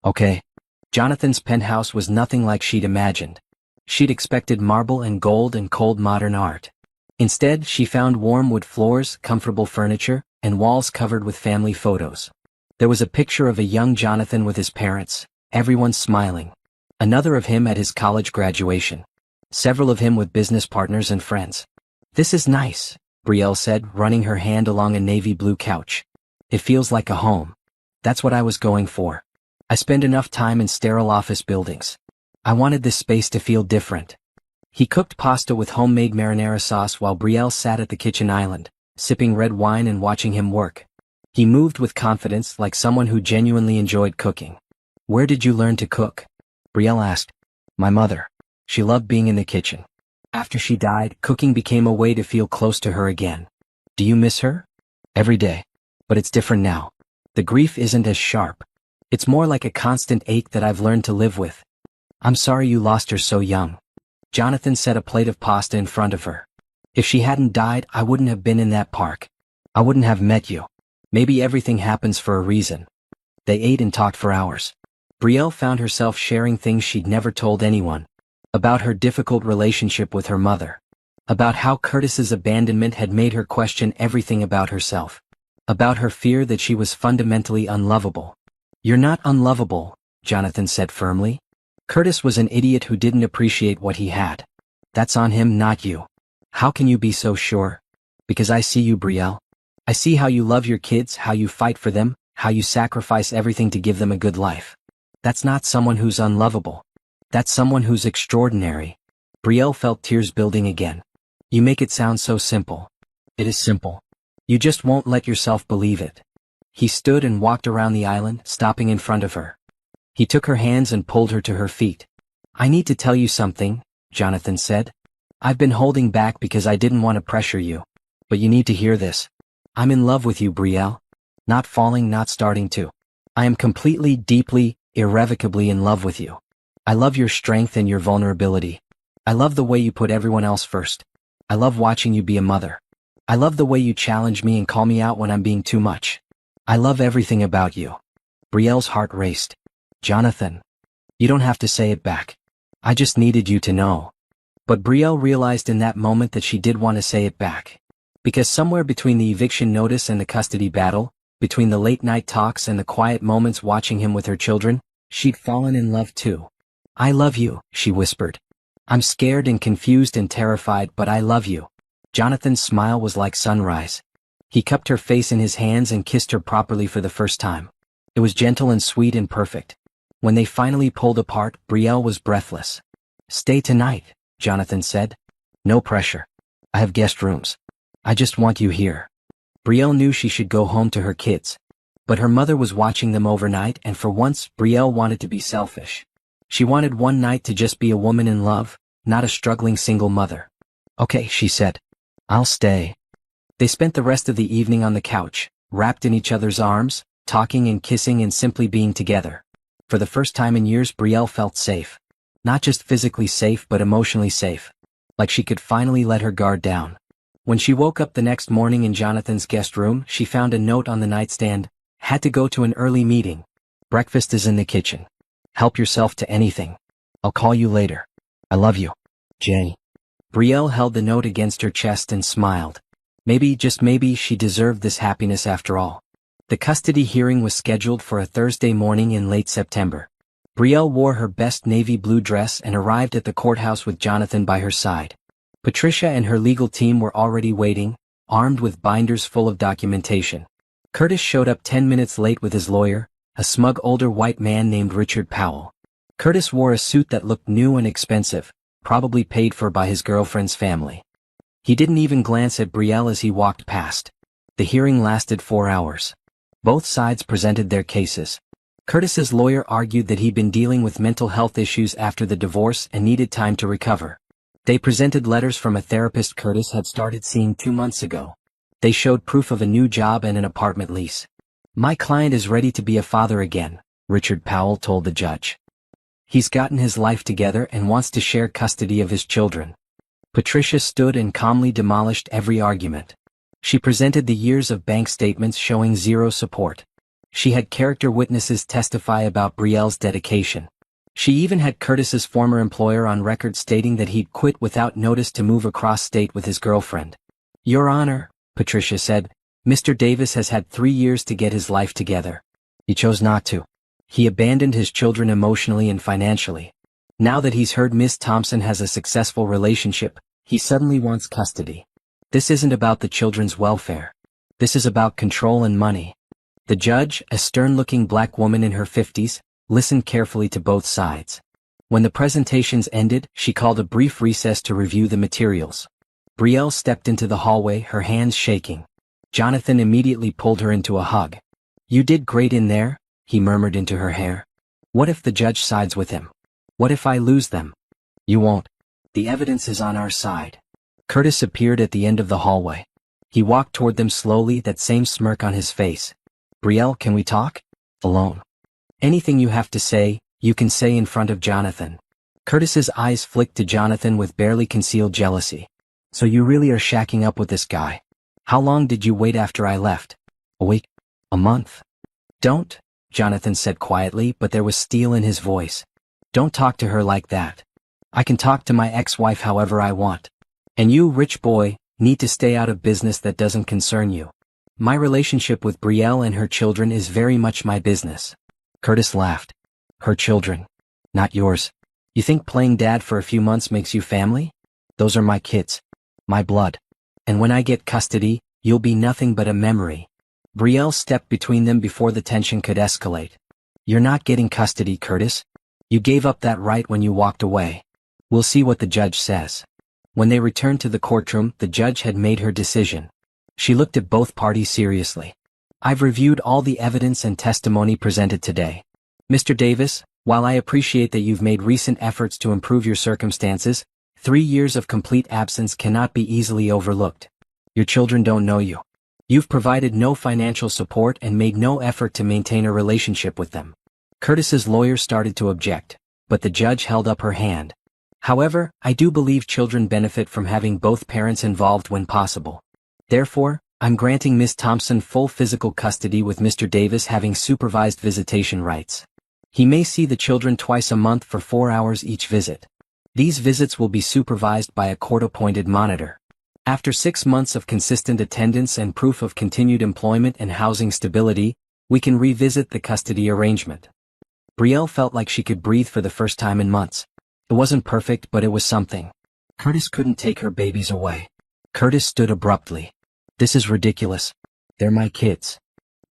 Okay. Jonathan's penthouse was nothing like she'd imagined. She'd expected marble and gold and cold modern art. Instead, she found warm wood floors, comfortable furniture, and walls covered with family photos. There was a picture of a young Jonathan with his parents, everyone smiling. Another of him at his college graduation. Several of him with business partners and friends. "This is nice," Brielle said, running her hand along a navy blue couch. "It feels like a home. That's what I was going for. I spend enough time in sterile office buildings. I wanted this space to feel different." He cooked pasta with homemade marinara sauce while Brielle sat at the kitchen island, sipping red wine and watching him work. He moved with confidence like someone who genuinely enjoyed cooking. "Where did you learn to cook?" Brielle asked. "My mother. She loved being in the kitchen. After she died, cooking became a way to feel close to her again." "Do you miss her?" "Every day. But it's different now. The grief isn't as sharp. It's more like a constant ache that I've learned to live with." "I'm sorry you lost her so young." Jonathan set a plate of pasta in front of her. "If she hadn't died, I wouldn't have been in that park. I wouldn't have met you. Maybe everything happens for a reason." They ate and talked for hours. Brielle found herself sharing things she'd never told anyone. About her difficult relationship with her mother. About how Curtis's abandonment had made her question everything about herself. About her fear that she was fundamentally unlovable. "You're not unlovable," Jonathan said firmly. "Curtis was an idiot who didn't appreciate what he had. That's on him, not you." "How can you be so sure?" "Because I see you, Brielle. I see how you love your kids, how you fight for them, how you sacrifice everything to give them a good life. That's not someone who's unlovable. That's someone who's extraordinary." Brielle felt tears building again. "You make it sound so simple." "It is simple. You just won't let yourself believe it." He stood and walked around the island, stopping in front of her. He took her hands and pulled her to her feet. "I need to tell you something," Jonathan said. "I've been holding back because I didn't want to pressure you. But you need to hear this. I'm in love with you, Brielle. Not falling, not starting to. I am completely, deeply, irrevocably in love with you. I love your strength and your vulnerability. I love the way you put everyone else first. I love watching you be a mother. I love the way you challenge me and call me out when I'm being too much. I love everything about you." Brielle's heart raced. "Jonathan." "You don't have to say it back. I just needed you to know. But Brielle realized in that moment that she did want to say it back. Because somewhere between the eviction notice and the custody battle, between the late-night talks and the quiet moments watching him with her children, she'd fallen in love too. I love you, she whispered. I'm scared and confused and terrified, but I love you. Jonathan's smile was like sunrise. He cupped her face in his hands and kissed her properly for the first time. It was gentle and sweet and perfect. When they finally pulled apart, Brielle was breathless. Stay tonight, Jonathan said. No pressure. I have guest rooms. I just want you here. Brielle knew she should go home to her kids. But her mother was watching them overnight, and for once, Brielle wanted to be selfish. She wanted one night to just be a woman in love, not a struggling single mother. Okay, she said. I'll stay. They spent the rest of the evening on the couch, wrapped in each other's arms, talking and kissing and simply being together. For the first time in years, Brielle felt safe. Not just physically safe but emotionally safe. Like she could finally let her guard down. When she woke up the next morning in Jonathan's guest room, she found a note on the nightstand. Had to go to an early meeting. Breakfast is in the kitchen. Help yourself to anything. I'll call you later. I love you. Jay. Brielle held the note against her chest and smiled. Maybe, just maybe, she deserved this happiness after all. The custody hearing was scheduled for a Thursday morning in late September. Brielle wore her best navy blue dress and arrived at the courthouse with Jonathan by her side. Patricia and her legal team were already waiting, armed with binders full of documentation. Curtis showed up 10 minutes late with his lawyer, a smug older white man named Richard Powell. Curtis wore a suit that looked new and expensive, probably paid for by his girlfriend's family. He didn't even glance at Brielle as he walked past. The hearing lasted 4 hours. Both sides presented their cases. Curtis's lawyer argued that he'd been dealing with mental health issues after the divorce and needed time to recover. They presented letters from a therapist Curtis had started seeing 2 months ago. They showed proof of a new job and an apartment lease. My client is ready to be a father again, Richard Powell told the judge. He's gotten his life together and wants to share custody of his children. Patricia stood and calmly demolished every argument. She presented the years of bank statements showing zero support. She had character witnesses testify about Brielle's dedication. She even had Curtis's former employer on record stating that he'd quit without notice to move across state with his girlfriend. Your Honor, Patricia said, Mr. Davis has had 3 years to get his life together. He chose not to. He abandoned his children emotionally and financially. Now that he's heard Miss Thompson has a successful relationship, he suddenly wants custody. This isn't about the children's welfare. This is about control and money. The judge, a stern-looking black woman in her 50s, listened carefully to both sides. When the presentations ended, she called a brief recess to review the materials. Brielle stepped into the hallway, her hands shaking. Jonathan immediately pulled her into a hug. You did great in there, he murmured into her hair. What if the judge sides with him? What if I lose them? You won't. The evidence is on our side. Curtis appeared at the end of the hallway. He walked toward them slowly, that same smirk on his face. Brielle, can we talk? Alone. Anything you have to say, you can say in front of Jonathan. Curtis's eyes flicked to Jonathan with barely concealed jealousy. So you really are shacking up with this guy? How long did you wait after I left? A week? A month? Don't, Jonathan said quietly, but there was steel in his voice. Don't talk to her like that. I can talk to my ex-wife however I want. And you, rich boy, need to stay out of business that doesn't concern you. My relationship with Brielle and her children is very much my business. Curtis laughed. Her children. Not yours. You think playing dad for a few months makes you family? Those are my kids. My blood. And when I get custody, you'll be nothing but a memory. Brielle stepped between them before the tension could escalate. You're not getting custody, Curtis. You gave up that right when you walked away. We'll see what the judge says. When they returned to the courtroom, the judge had made her decision. She looked at both parties seriously. I've reviewed all the evidence and testimony presented today. Mr. Davis, while I appreciate that you've made recent efforts to improve your circumstances, 3 years of complete absence cannot be easily overlooked. Your children don't know you. You've provided no financial support and made no effort to maintain a relationship with them. Curtis's lawyer started to object, but the judge held up her hand. However, I do believe children benefit from having both parents involved when possible. Therefore, I'm granting Miss Thompson full physical custody with Mr. Davis having supervised visitation rights. He may see the children twice a month for 4 hours each visit. These visits will be supervised by a court-appointed monitor. After 6 months of consistent attendance and proof of continued employment and housing stability, we can revisit the custody arrangement. Brielle felt like she could breathe for the first time in months. It wasn't perfect, but it was something. Curtis couldn't take her babies away. Curtis stood abruptly. This is ridiculous. They're my kids.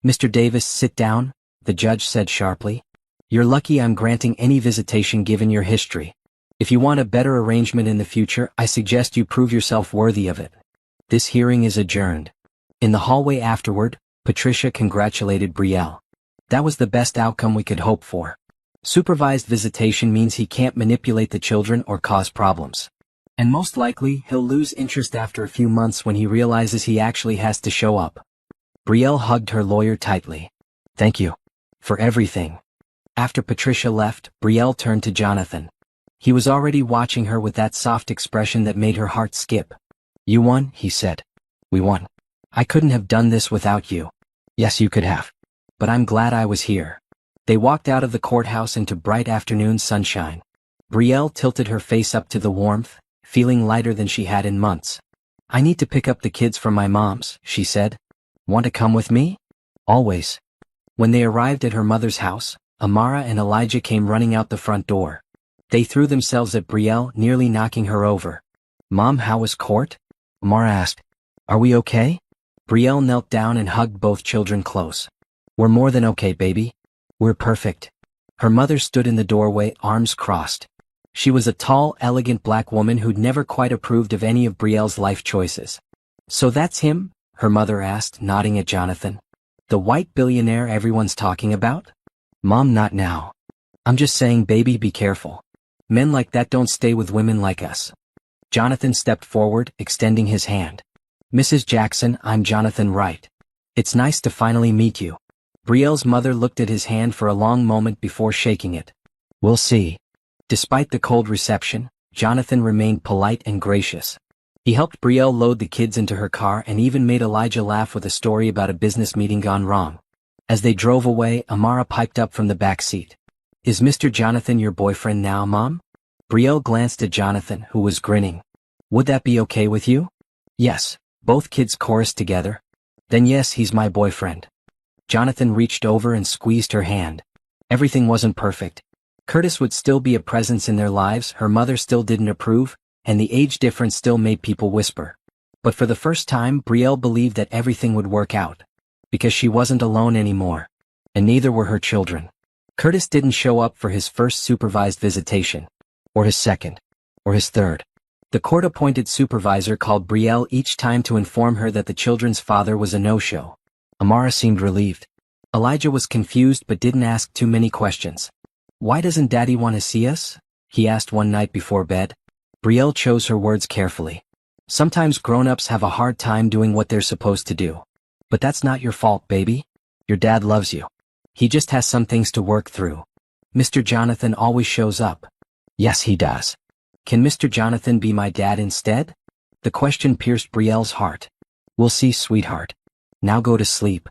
Mr. Davis, sit down, the judge said sharply. You're lucky I'm granting any visitation given your history. If you want a better arrangement in the future, I suggest you prove yourself worthy of it. This hearing is adjourned. In the hallway afterward, Patricia congratulated Brielle. That was the best outcome we could hope for. Supervised visitation means he can't manipulate the children or cause problems. And most likely, he'll lose interest after a few months when he realizes he actually has to show up. Brielle hugged her lawyer tightly. Thank you. For everything. After Patricia left, Brielle turned to Jonathan. He was already watching her with that soft expression that made her heart skip. You won, he said. We won. I couldn't have done this without you. Yes, you could have. But I'm glad I was here. They walked out of the courthouse into bright afternoon sunshine. Brielle tilted her face up to the warmth, feeling lighter than she had in months. I need to pick up the kids from my mom's, she said. Want to come with me? Always. When they arrived at her mother's house, Amara and Elijah came running out the front door. They threw themselves at Brielle, nearly knocking her over. Mom, how was court? Amara asked. Are we okay? Brielle knelt down and hugged both children close. We're more than okay, baby. We're perfect. Her mother stood in the doorway, arms crossed. She was a tall, elegant black woman who'd never quite approved of any of Brielle's life choices. So that's him? Her mother asked, nodding at Jonathan. The white billionaire everyone's talking about? Mom, not now. I'm just saying, baby, be careful. Men like that don't stay with women like us. Jonathan stepped forward, extending his hand. Mrs. Jackson, I'm Jonathan Wright. It's nice to finally meet you. Brielle's mother looked at his hand for a long moment before shaking it. We'll see. Despite the cold reception, Jonathan remained polite and gracious. He helped Brielle load the kids into her car and even made Elijah laugh with a story about a business meeting gone wrong. As they drove away, Amara piped up from the back seat. Is Mr. Jonathan your boyfriend now, Mom? Brielle glanced at Jonathan, who was grinning. Would that be okay with you? Yes, both kids chorused together. Then yes, he's my boyfriend. Jonathan reached over and squeezed her hand. Everything wasn't perfect. Curtis would still be a presence in their lives, her mother still didn't approve, and the age difference still made people whisper. But for the first time, Brielle believed that everything would work out. Because she wasn't alone anymore. And neither were her children. Curtis didn't show up for his first supervised visitation. Or his second. Or his third. The court-appointed supervisor called Brielle each time to inform her that the children's father was a no-show. Amara seemed relieved. Elijah was confused but didn't ask too many questions. Why doesn't Daddy want to see us? He asked one night before bed. Brielle chose her words carefully. Sometimes grown-ups have a hard time doing what they're supposed to do. But that's not your fault, baby. Your dad loves you. He just has some things to work through. Mr. Jonathan always shows up. Yes, he does. Can Mr. Jonathan be my dad instead? The question pierced Brielle's heart. We'll see, sweetheart. Now go to sleep.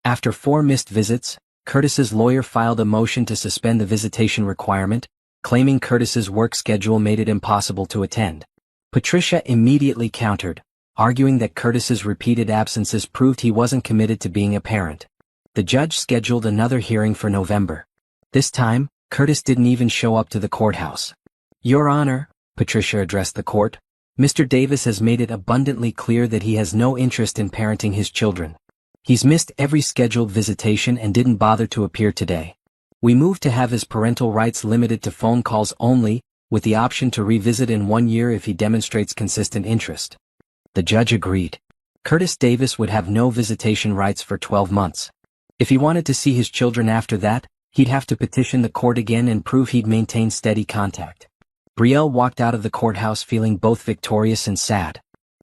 After 4 missed visits, Curtis's lawyer filed a motion to suspend the visitation requirement, claiming Curtis's work schedule made it impossible to attend. Patricia immediately countered, arguing that Curtis's repeated absences proved he wasn't committed to being a parent. The judge scheduled another hearing for November. This time, Curtis didn't even show up to the courthouse. Your Honor, Patricia addressed the court, Mr. Davis has made it abundantly clear that he has no interest in parenting his children. He's missed every scheduled visitation and didn't bother to appear today. We moved to have his parental rights limited to phone calls only, with the option to revisit in 1 year if he demonstrates consistent interest. The judge agreed. Curtis Davis would have no visitation rights for 12 months. If he wanted to see his children after that, he'd have to petition the court again and prove he'd maintained steady contact. Brielle walked out of the courthouse feeling both victorious and sad.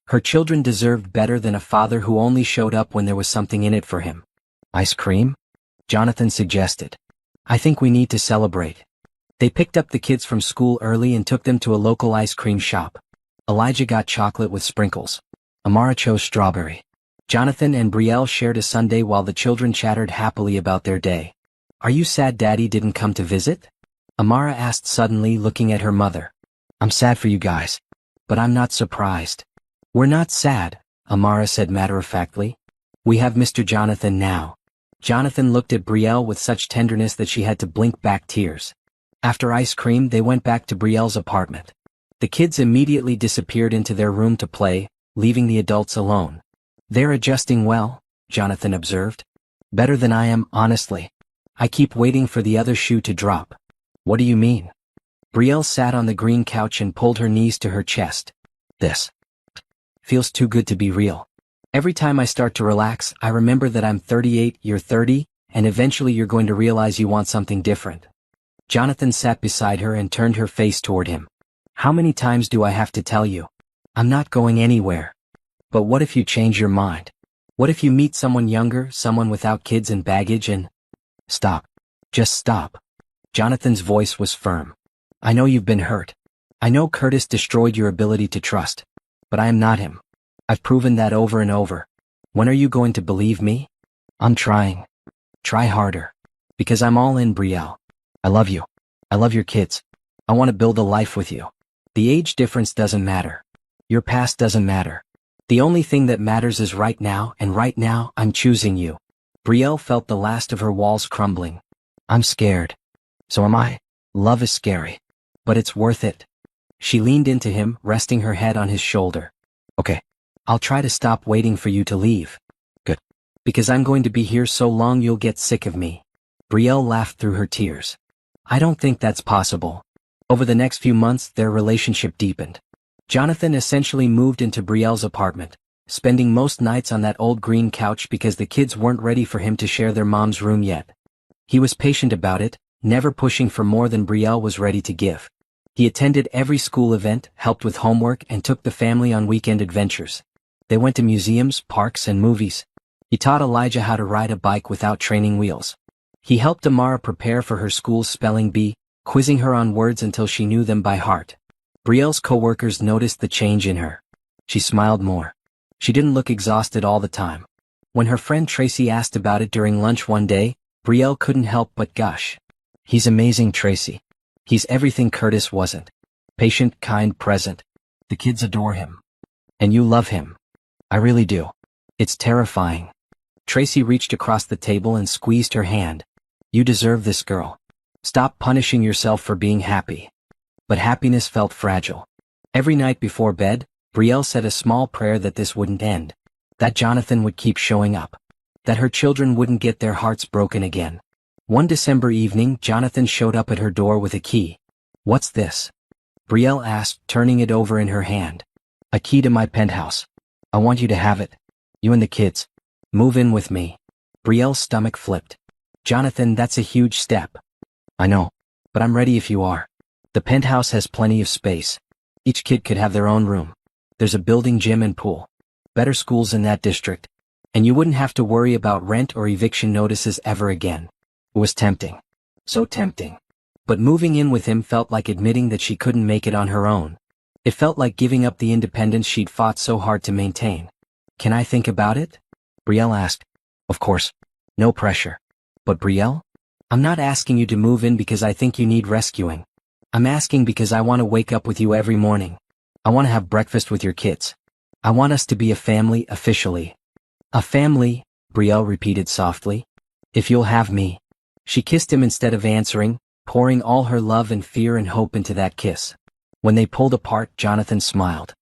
Her children deserved better than a father who only showed up when there was something in it for him. Ice cream? Jonathan suggested. I think we need to celebrate. They picked up the kids from school early and took them to a local ice cream shop. Elijah got chocolate with sprinkles. Amara chose strawberry. Jonathan and Brielle shared a sundae while the children chattered happily about their day. Are you sad Daddy didn't come to visit? Amara asked suddenly, looking at her mother. I'm sad for you guys. But I'm not surprised. We're not sad, Amara said matter-of-factly. We have Mr. Jonathan now. Jonathan looked at Brielle with such tenderness that she had to blink back tears. After ice cream, they went back to Brielle's apartment. The kids immediately disappeared into their room to play, leaving the adults alone. They're adjusting well, Jonathan observed. Better than I am, honestly. I keep waiting for the other shoe to drop. What do you mean? Brielle sat on the green couch and pulled her knees to her chest. This feels too good to be real. Every time I start to relax, I remember that I'm 38, you're 30, and eventually you're going to realize you want something different. Jonathan sat beside her and turned her face toward him. How many times do I have to tell you? I'm not going anywhere. But what if you change your mind? What if you meet someone younger, someone without kids and baggage and... Stop. Just stop. Jonathan's voice was firm. I know you've been hurt. I know Curtis destroyed your ability to trust. But I am not him. I've proven that over and over. When are you going to believe me? I'm trying. Try harder. Because I'm all in, Brielle. I love you. I love your kids. I want to build a life with you. The age difference doesn't matter. Your past doesn't matter. The only thing that matters is right now, and right now, I'm choosing you. Brielle felt the last of her walls crumbling. I'm scared. So am I. Love is scary. But it's worth it. She leaned into him, resting her head on his shoulder. Okay. I'll try to stop waiting for you to leave. Good. Because I'm going to be here so long you'll get sick of me. Brielle laughed through her tears. I don't think that's possible. Over the next few months, their relationship deepened. Jonathan essentially moved into Brielle's apartment, spending most nights on that old green couch because the kids weren't ready for him to share their mom's room yet. He was patient about it, never pushing for more than Brielle was ready to give. He attended every school event, helped with homework, and took the family on weekend adventures. They went to museums, parks, and movies. He taught Elijah how to ride a bike without training wheels. He helped Amara prepare for her school's spelling bee, quizzing her on words until she knew them by heart. Brielle's coworkers noticed the change in her. She smiled more. She didn't look exhausted all the time. When her friend Tracy asked about it during lunch one day, Brielle couldn't help but gush. He's amazing, Tracy. He's everything Curtis wasn't. Patient, kind, present. The kids adore him. And you love him. I really do. It's terrifying. Tracy reached across the table and squeezed her hand. You deserve this, girl. Stop punishing yourself for being happy. But happiness felt fragile. Every night before bed, Brielle said a small prayer that this wouldn't end. That Jonathan would keep showing up. That her children wouldn't get their hearts broken again. One December evening, Jonathan showed up at her door with a key. What's this? Brielle asked, turning it over in her hand. A key to my penthouse. I want you to have it. You and the kids. Move in with me. Brielle's stomach flipped. Jonathan, that's a huge step. I know. But I'm ready if you are. The penthouse has plenty of space. Each kid could have their own room. There's a building gym and pool. Better schools in that district. And you wouldn't have to worry about rent or eviction notices ever again. It was tempting. So tempting. But moving in with him felt like admitting that she couldn't make it on her own. It felt like giving up the independence she'd fought so hard to maintain. Can I think about it? Brielle asked. Of course. No pressure. But Brielle? I'm not asking you to move in because I think you need rescuing. I'm asking because I want to wake up with you every morning. I want to have breakfast with your kids. I want us to be a family officially. A family, Brielle repeated softly. If you'll have me. She kissed him instead of answering, pouring all her love and fear and hope into that kiss. When they pulled apart, Jonathan smiled.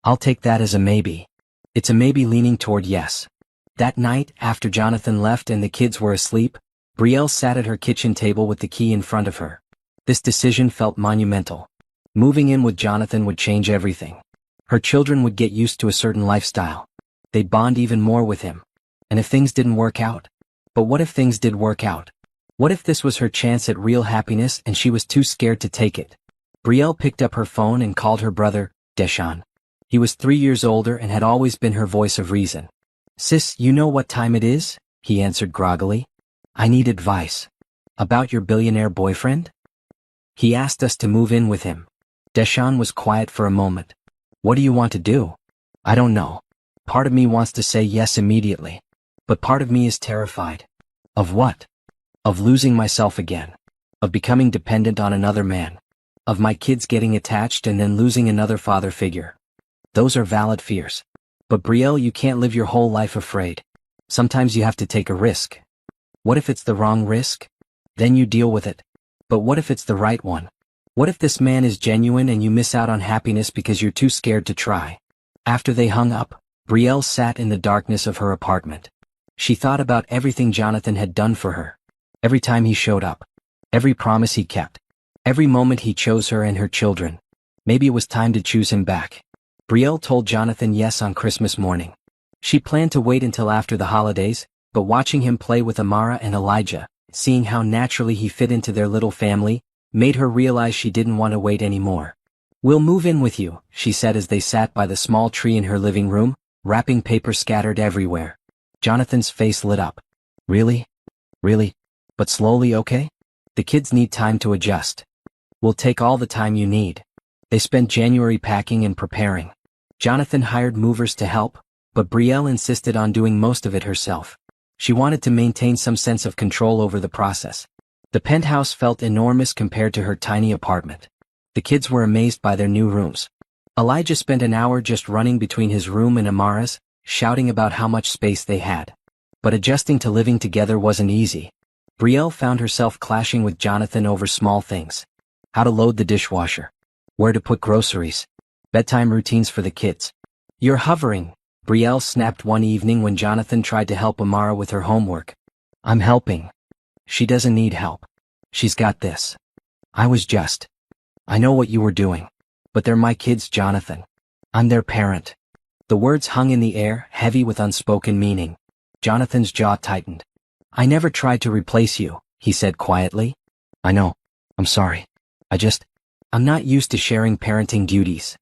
I'll take that as a maybe. It's a maybe leaning toward yes. That night, after Jonathan left and the kids were asleep, Brielle sat at her kitchen table with the key in front of her. This decision felt monumental. Moving in with Jonathan would change everything. Her children would get used to a certain lifestyle. They'd bond even more with him. And if things didn't work out? But what if things did work out? What if this was her chance at real happiness and she was too scared to take it? Brielle picked up her phone and called her brother, Deshaun. He was 3 years older and had always been her voice of reason. Sis, you know what time it is? He answered groggily. I need advice. About your billionaire boyfriend? He asked us to move in with him. Deshaun was quiet for a moment. What do you want to do? I don't know. Part of me wants to say yes immediately. But part of me is terrified. Of what? Of losing myself again. Of becoming dependent on another man. Of my kids getting attached and then losing another father figure. Those are valid fears. But Brielle, you can't live your whole life afraid. Sometimes you have to take a risk. What if it's the wrong risk? Then you deal with it. But what if it's the right one? What if this man is genuine and you miss out on happiness because you're too scared to try? After they hung up, Brielle sat in the darkness of her apartment. She thought about everything Jonathan had done for her. Every time he showed up. Every promise he kept. Every moment he chose her and her children. Maybe it was time to choose him back. Brielle told Jonathan yes on Christmas morning. She planned to wait until after the holidays, but watching him play with Amara and Elijah, seeing how naturally he fit into their little family, made her realize she didn't want to wait anymore. "We'll move in with you," she said as they sat by the small tree in her living room, wrapping paper scattered everywhere. Jonathan's face lit up. "Really? Really? But slowly, okay? The kids need time to adjust. We'll take all the time you need." They spent January packing and preparing. Jonathan hired movers to help, but Brielle insisted on doing most of it herself. She wanted to maintain some sense of control over the process. The penthouse felt enormous compared to her tiny apartment. The kids were amazed by their new rooms. Elijah spent an hour just running between his room and Amara's, shouting about how much space they had. But adjusting to living together wasn't easy. Brielle found herself clashing with Jonathan over small things. How to load the dishwasher. Where to put groceries. Bedtime routines for the kids. "You're hovering," Brielle snapped one evening when Jonathan tried to help Amara with her homework. "I'm helping. She doesn't need help. She's got this. I know what you were doing. But they're my kids, Jonathan. I'm their parent." The words hung in the air, heavy with unspoken meaning. Jonathan's jaw tightened. "I never tried to replace you," he said quietly. "I know. I'm sorry. I'm not used to sharing parenting duties.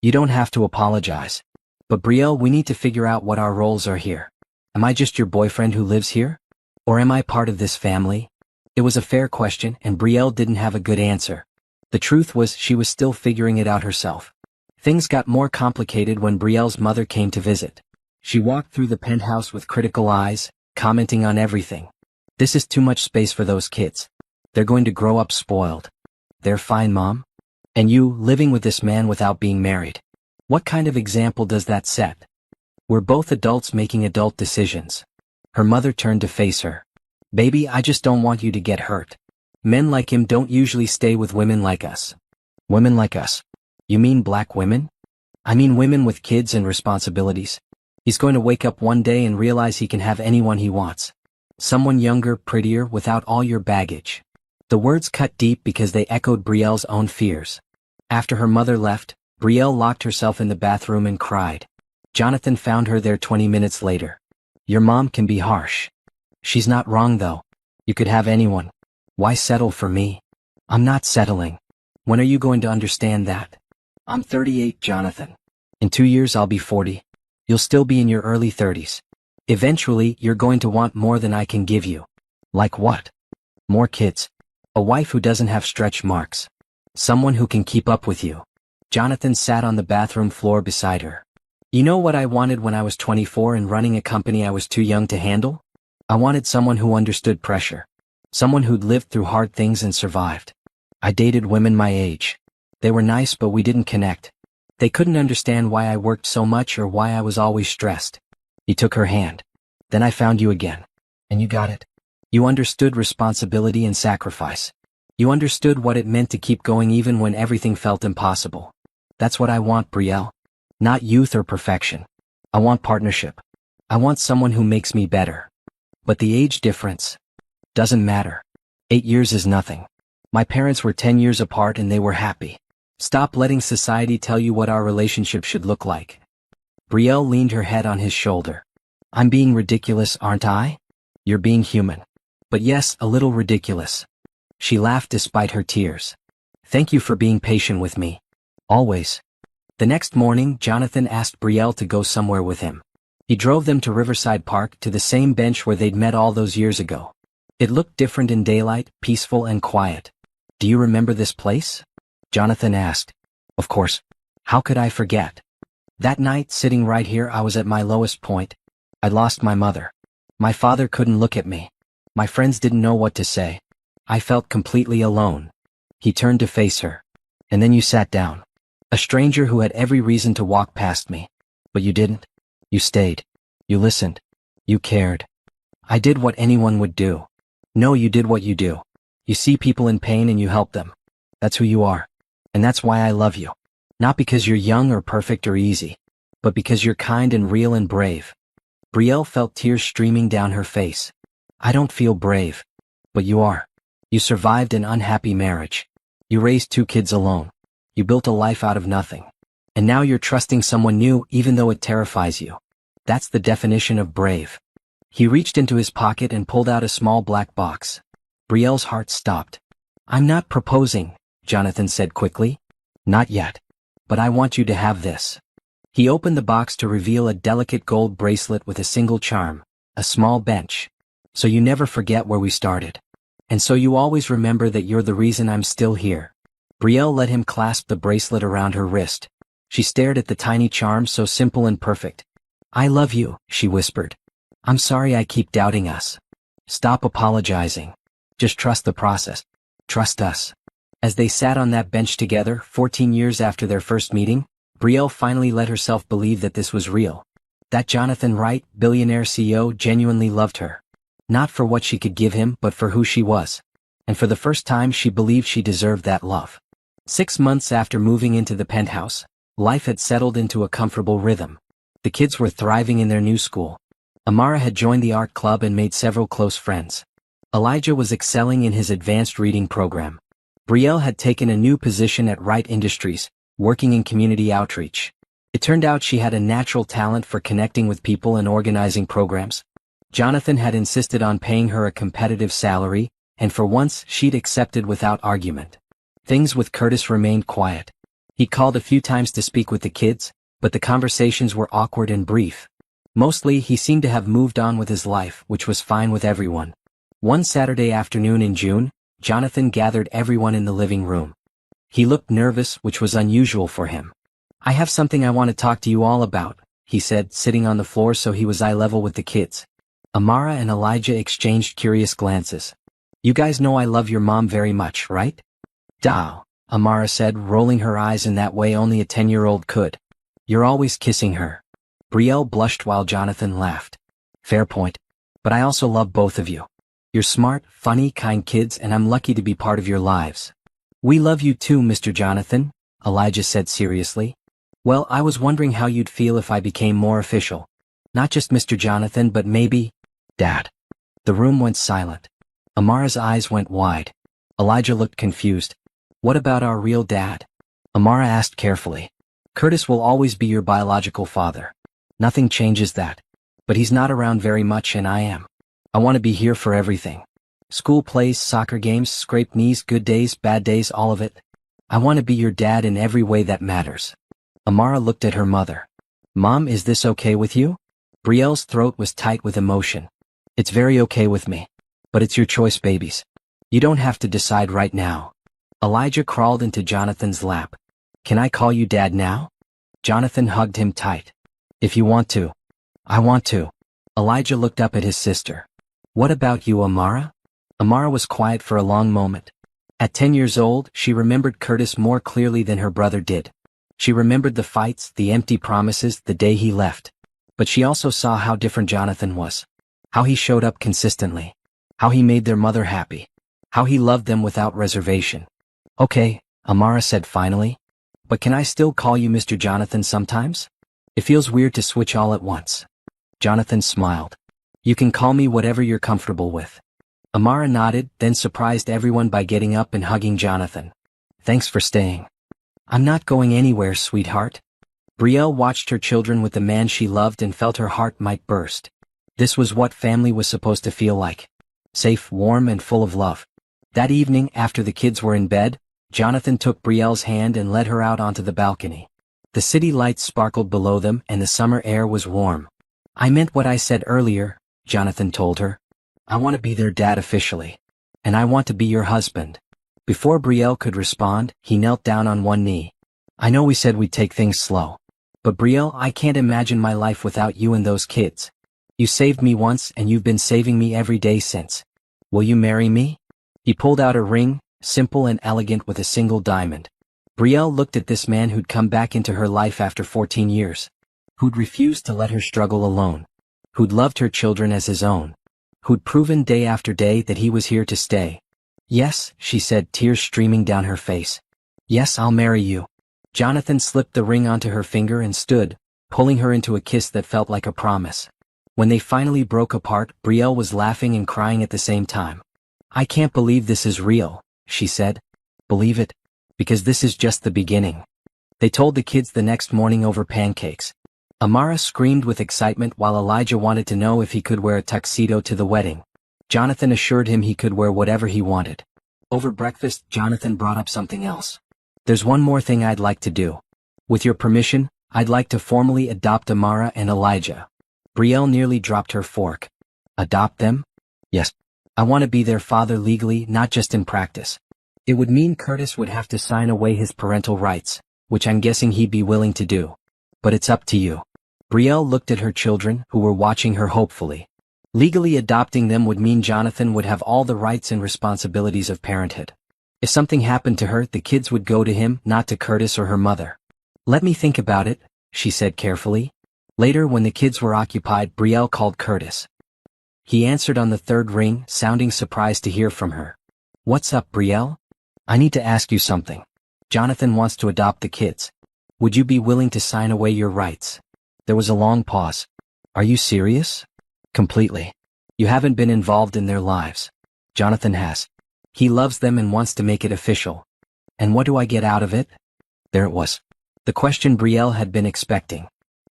You don't have to apologize. But Brielle, we need to figure out what our roles are here. Am I just your boyfriend who lives here? Or am I part of this family?" It was a fair question, and Brielle didn't have a good answer. The truth was she was still figuring it out herself. Things got more complicated when Brielle's mother came to visit. She walked through the penthouse with critical eyes, commenting on everything. "This is too much space for those kids. They're going to grow up spoiled." "They're fine, Mom. And you, living with this man without being married. What kind of example does that set? We're both adults making adult decisions." Her mother turned to face her. "Baby, I just don't want you to get hurt. Men like him don't usually stay with women like us." "Women like us? You mean black women?" "I mean women with kids and responsibilities. He's going to wake up one day and realize he can have anyone he wants. Someone younger, prettier, without all your baggage." The words cut deep because they echoed Brielle's own fears. After her mother left, Brielle locked herself in the bathroom and cried. Jonathan found her there 20 minutes later. "Your mom can be harsh. She's not wrong though. You could have anyone. Why settle for me?" "I'm not settling. When are you going to understand that?" "I'm 38, Jonathan. In 2 years I'll be 40. You'll still be in your early 30s. Eventually, you're going to want more than I can give you." "Like what?" "More kids. A wife who doesn't have stretch marks. Someone who can keep up with you." Jonathan sat on the bathroom floor beside her. "You know what I wanted when I was 24 and running a company I was too young to handle? I wanted someone who understood pressure. Someone who'd lived through hard things and survived. I dated women my age. They were nice but we didn't connect. They couldn't understand why I worked so much or why I was always stressed." He took her hand. "Then I found you again. And you got it. You understood responsibility and sacrifice. You understood what it meant to keep going even when everything felt impossible. That's what I want, Brielle. Not youth or perfection. I want partnership. I want someone who makes me better. But the age difference doesn't matter. 8 years is nothing. My parents were 10 years apart and they were happy. Stop letting society tell you what our relationship should look like." Brielle leaned her head on his shoulder. "I'm being ridiculous, aren't I?" "You're being human. But yes, a little ridiculous." She laughed despite her tears. "Thank you for being patient with me. Always." The next morning, Jonathan asked Brielle to go somewhere with him. He drove them to Riverside Park, to the same bench where they'd met all those years ago. It looked different in daylight, peaceful and quiet. "Do you remember this place?" Jonathan asked. "Of course. How could I forget? That night, sitting right here, I was at my lowest point. I'd lost my mother. My father couldn't look at me. My friends didn't know what to say. I felt completely alone." He turned to face her. And then you sat down. A stranger who had every reason to walk past me. But you didn't. You stayed. You listened. You cared. I did what anyone would do. No, you did what you do. You see people in pain and you help them. That's who you are. And that's why I love you. Not because you're young or perfect or easy, but because you're kind and real and brave. Brielle felt tears streaming down her face. I don't feel brave. But you are. You survived an unhappy marriage. You raised 2 kids alone. You built a life out of nothing. And now you're trusting someone new even though it terrifies you. That's the definition of brave. He reached into his pocket and pulled out a small black box. Brielle's heart stopped. I'm not proposing, Jonathan said quickly. Not yet. But I want you to have this. He opened the box to reveal a delicate gold bracelet with a single charm, a small bench. So you never forget where we started. And so you always remember that you're the reason I'm still here. Brielle let him clasp the bracelet around her wrist. She stared at the tiny charm so simple and perfect. I love you, she whispered. I'm sorry I keep doubting us. Stop apologizing. Just trust the process. Trust us. As they sat on that bench together, 14 years after their first meeting, Brielle finally let herself believe that this was real. That Jonathan Wright, billionaire CEO, genuinely loved her. Not for what she could give him, but for who she was. And for the first time she believed she deserved that love. 6 months after moving into the penthouse, life had settled into a comfortable rhythm. The kids were thriving in their new school. Amara had joined the art club and made several close friends. Elijah was excelling in his advanced reading program. Brielle had taken a new position at Wright Industries, working in community outreach. It turned out she had a natural talent for connecting with people and organizing programs. Jonathan had insisted on paying her a competitive salary, and for once she'd accepted without argument. Things with Curtis remained quiet. He called a few times to speak with the kids, but the conversations were awkward and brief. Mostly he seemed to have moved on with his life, which was fine with everyone. One Saturday afternoon in June, Jonathan gathered everyone in the living room. He looked nervous, which was unusual for him. I have something I want to talk to you all about, he said, sitting on the floor so he was eye level with the kids. Amara and Elijah exchanged curious glances. You guys know I love your mom very much, right? Duh, Amara said, rolling her eyes in that way only a 10-year-old could. You're always kissing her. Brielle blushed while Jonathan laughed. Fair point. But I also love both of you. You're smart, funny, kind kids, and I'm lucky to be part of your lives. We love you too, Mr. Jonathan, Elijah said seriously. Well, I was wondering how you'd feel if I became more official. Not just Mr. Jonathan, but maybe Dad. The room went silent. Amara's eyes went wide. Elijah looked confused. What about our real dad? Amara asked carefully. Curtis will always be your biological father. Nothing changes that. But he's not around very much and I am. I want to be here for everything. School plays, soccer games, scraped knees, good days, bad days, all of it. I want to be your dad in every way that matters. Amara looked at her mother. Mom, is this okay with you? Brielle's throat was tight with emotion. It's very okay with me. But it's your choice, babies. You don't have to decide right now. Elijah crawled into Jonathan's lap. Can I call you Dad now? Jonathan hugged him tight. If you want to. I want to. Elijah looked up at his sister. What about you, Amara? Amara was quiet for a long moment. At 10 years old, she remembered Curtis more clearly than her brother did. She remembered the fights, the empty promises, the day he left. But she also saw how different Jonathan was. How he showed up consistently. How he made their mother happy. How he loved them without reservation. Okay, Amara said finally. But can I still call you Mr. Jonathan sometimes? It feels weird to switch all at once. Jonathan smiled. You can call me whatever you're comfortable with. Amara nodded, then surprised everyone by getting up and hugging Jonathan. Thanks for staying. I'm not going anywhere, sweetheart. Brielle watched her children with the man she loved and felt her heart might burst. This was what family was supposed to feel like. Safe, warm, and full of love. That evening, after the kids were in bed, Jonathan took Brielle's hand and led her out onto the balcony. The city lights sparkled below them and the summer air was warm. I meant what I said earlier, Jonathan told her. I want to be their dad officially. And I want to be your husband. Before Brielle could respond, he knelt down on one knee. I know we said we'd take things slow. But Brielle, I can't imagine my life without you and those kids. You saved me once and you've been saving me every day since. Will you marry me? He pulled out a ring, simple and elegant with a single diamond. Brielle looked at this man who'd come back into her life after 14 years. Who'd refused to let her struggle alone. Who'd loved her children as his own. Who'd proven day after day that he was here to stay. "Yes," she said, tears streaming down her face. "Yes, I'll marry you." Jonathan slipped the ring onto her finger and stood, pulling her into a kiss that felt like a promise. When they finally broke apart, Brielle was laughing and crying at the same time. "I can't believe this is real," she said. "Believe it? Because this is just the beginning." They told the kids the next morning over pancakes. Amara screamed with excitement while Elijah wanted to know if he could wear a tuxedo to the wedding. Jonathan assured him he could wear whatever he wanted. Over breakfast, Jonathan brought up something else. "There's one more thing I'd like to do. With your permission, I'd like to formally adopt Amara and Elijah." Brielle nearly dropped her fork. "Adopt them?" "Yes. I want to be their father legally, not just in practice. It would mean Curtis would have to sign away his parental rights, which I'm guessing he'd be willing to do. But it's up to you." Brielle looked at her children, who were watching her hopefully. Legally adopting them would mean Jonathan would have all the rights and responsibilities of parenthood. If something happened to her, the kids would go to him, not to Curtis or her mother. "Let me think about it," she said carefully. Later, when the kids were occupied, Brielle called Curtis. He answered on the third ring, sounding surprised to hear from her. "What's up, Brielle? I need to ask you something. Jonathan wants to adopt the kids. Would you be willing to sign away your rights?" There was a long pause. "Are you serious?" "Completely. You haven't been involved in their lives. Jonathan has. He loves them and wants to make it official. And what do I get out of it?" There it was. The question Brielle had been expecting.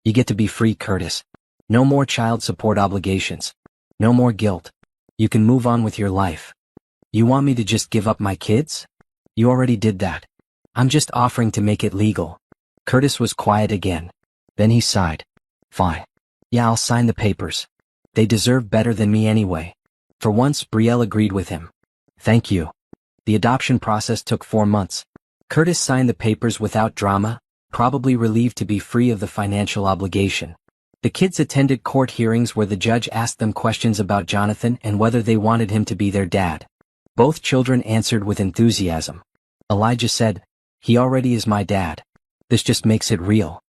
"You get to be free, Curtis. No more child support obligations. No more guilt. You can move on with your life. You want me to just give up my kids? You already did that. I'm just offering to make it legal." Curtis was quiet again. Then he sighed. "Fine. Yeah, I'll sign the papers. They deserve better than me anyway." For once, Brielle agreed with him. "Thank you." The adoption process took 4 months. Curtis signed the papers without drama, probably relieved to be free of the financial obligation. The kids attended court hearings where the judge asked them questions about Jonathan and whether they wanted him to be their dad. Both children answered with enthusiasm. Elijah said, "He already is my dad. This just makes it real."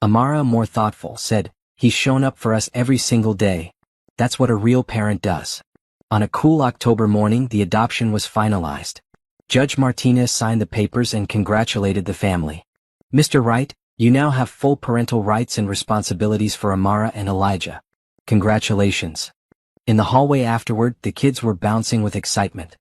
Amara, more thoughtful, said, "He's shown up for us every single day. That's what a real parent does." On a cool October morning, the adoption was finalized. Judge Martinez signed the papers and congratulated the family. "Mr. Wright, you now have full parental rights and responsibilities for Amara and Elijah. Congratulations." In the hallway afterward, the kids were bouncing with excitement.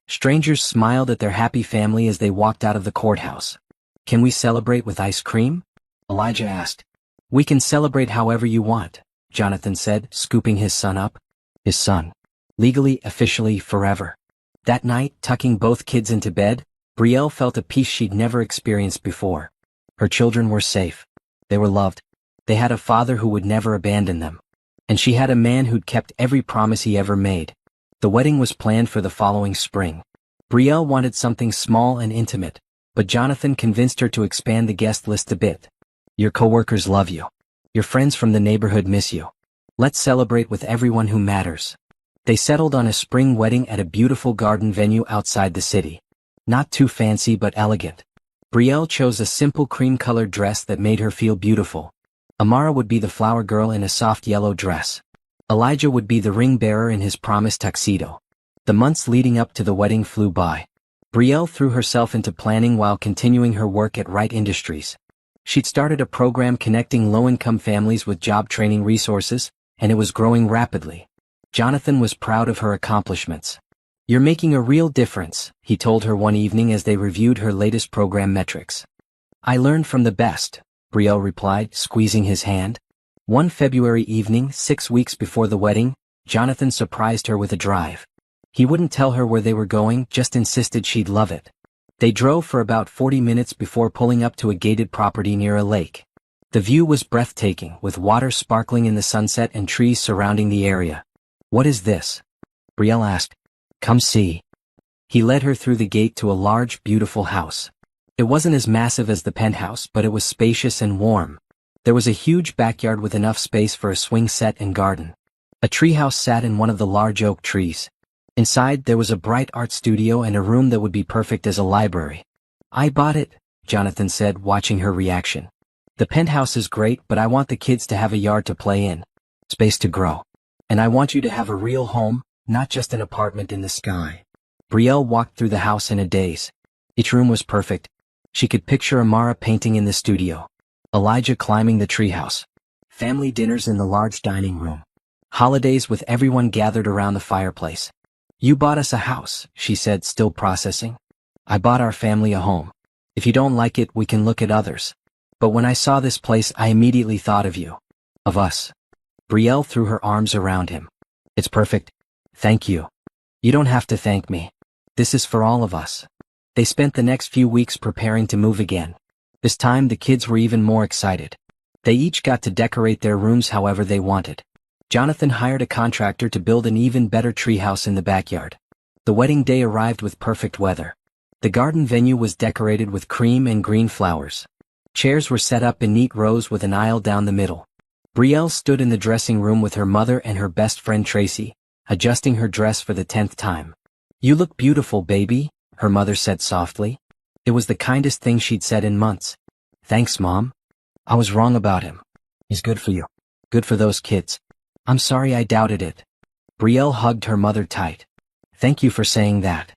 Strangers smiled at their happy family as they walked out of the courthouse. "Can we celebrate with ice cream?" Elijah asked. "We can celebrate however you want," Jonathan said, scooping his son up. His son. Legally, officially, forever. That night, tucking both kids into bed, Brielle felt a peace she'd never experienced before. Her children were safe. They were loved. They had a father who would never abandon them. And she had a man who'd kept every promise he ever made. The wedding was planned for the following spring. Brielle wanted something small and intimate, but Jonathan convinced her to expand the guest list a bit. "Your coworkers love you. Your friends from the neighborhood miss you. Let's celebrate with everyone who matters." They settled on a spring wedding at a beautiful garden venue outside the city. Not too fancy but elegant. Brielle chose a simple cream-colored dress that made her feel beautiful. Amara would be the flower girl in a soft yellow dress. Elijah would be the ring-bearer in his promised tuxedo. The months leading up to the wedding flew by. Brielle threw herself into planning while continuing her work at Wright Industries. She'd started a program connecting low-income families with job training resources, and it was growing rapidly. Jonathan was proud of her accomplishments. "You're making a real difference," he told her one evening as they reviewed her latest program metrics. "I learned from the best," Brielle replied, squeezing his hand. One February evening, 6 weeks before the wedding, Jonathan surprised her with a drive. He wouldn't tell her where they were going, just insisted she'd love it. They drove for about 40 minutes before pulling up to a gated property near a lake. The view was breathtaking, with water sparkling in the sunset and trees surrounding the area. "What is this?" Brielle asked. "Come see." He led her through the gate to a large, beautiful house. It wasn't as massive as the penthouse, but it was spacious and warm. There was a huge backyard with enough space for a swing set and garden. A treehouse sat in one of the large oak trees. Inside, there was a bright art studio and a room that would be perfect as a library. "I bought it," Jonathan said, watching her reaction. The penthouse is great, but I want the kids to have a yard to play in, space to grow. And I want you to have a real home, not just an apartment in the sky. Brielle walked through the house in a daze. Each room was perfect. She could picture Amara painting in the studio, Elijah climbing the treehouse, family dinners in the large dining room, holidays with everyone gathered around the fireplace. You bought us a house, she said, still processing. I bought our family a home. If you don't like it, we can look at others. But when I saw this place, I immediately thought of you. Of us. Brielle threw her arms around him. It's perfect. Thank you. You don't have to thank me. This is for all of us. They spent the next few weeks preparing to move again. This time the kids were even more excited. They each got to decorate their rooms however they wanted. Jonathan hired a contractor to build an even better treehouse in the backyard. The wedding day arrived with perfect weather. The garden venue was decorated with cream and green flowers. Chairs were set up in neat rows with an aisle down the middle. Brielle stood in the dressing room with her mother and her best friend Tracy, adjusting her dress for the 10th time. You look beautiful, baby, her mother said softly. It was the kindest thing she'd said in months. Thanks, Mom. I was wrong about him. He's good for you. Good for those kids. I'm sorry I doubted it. Brielle hugged her mother tight. Thank you for saying that.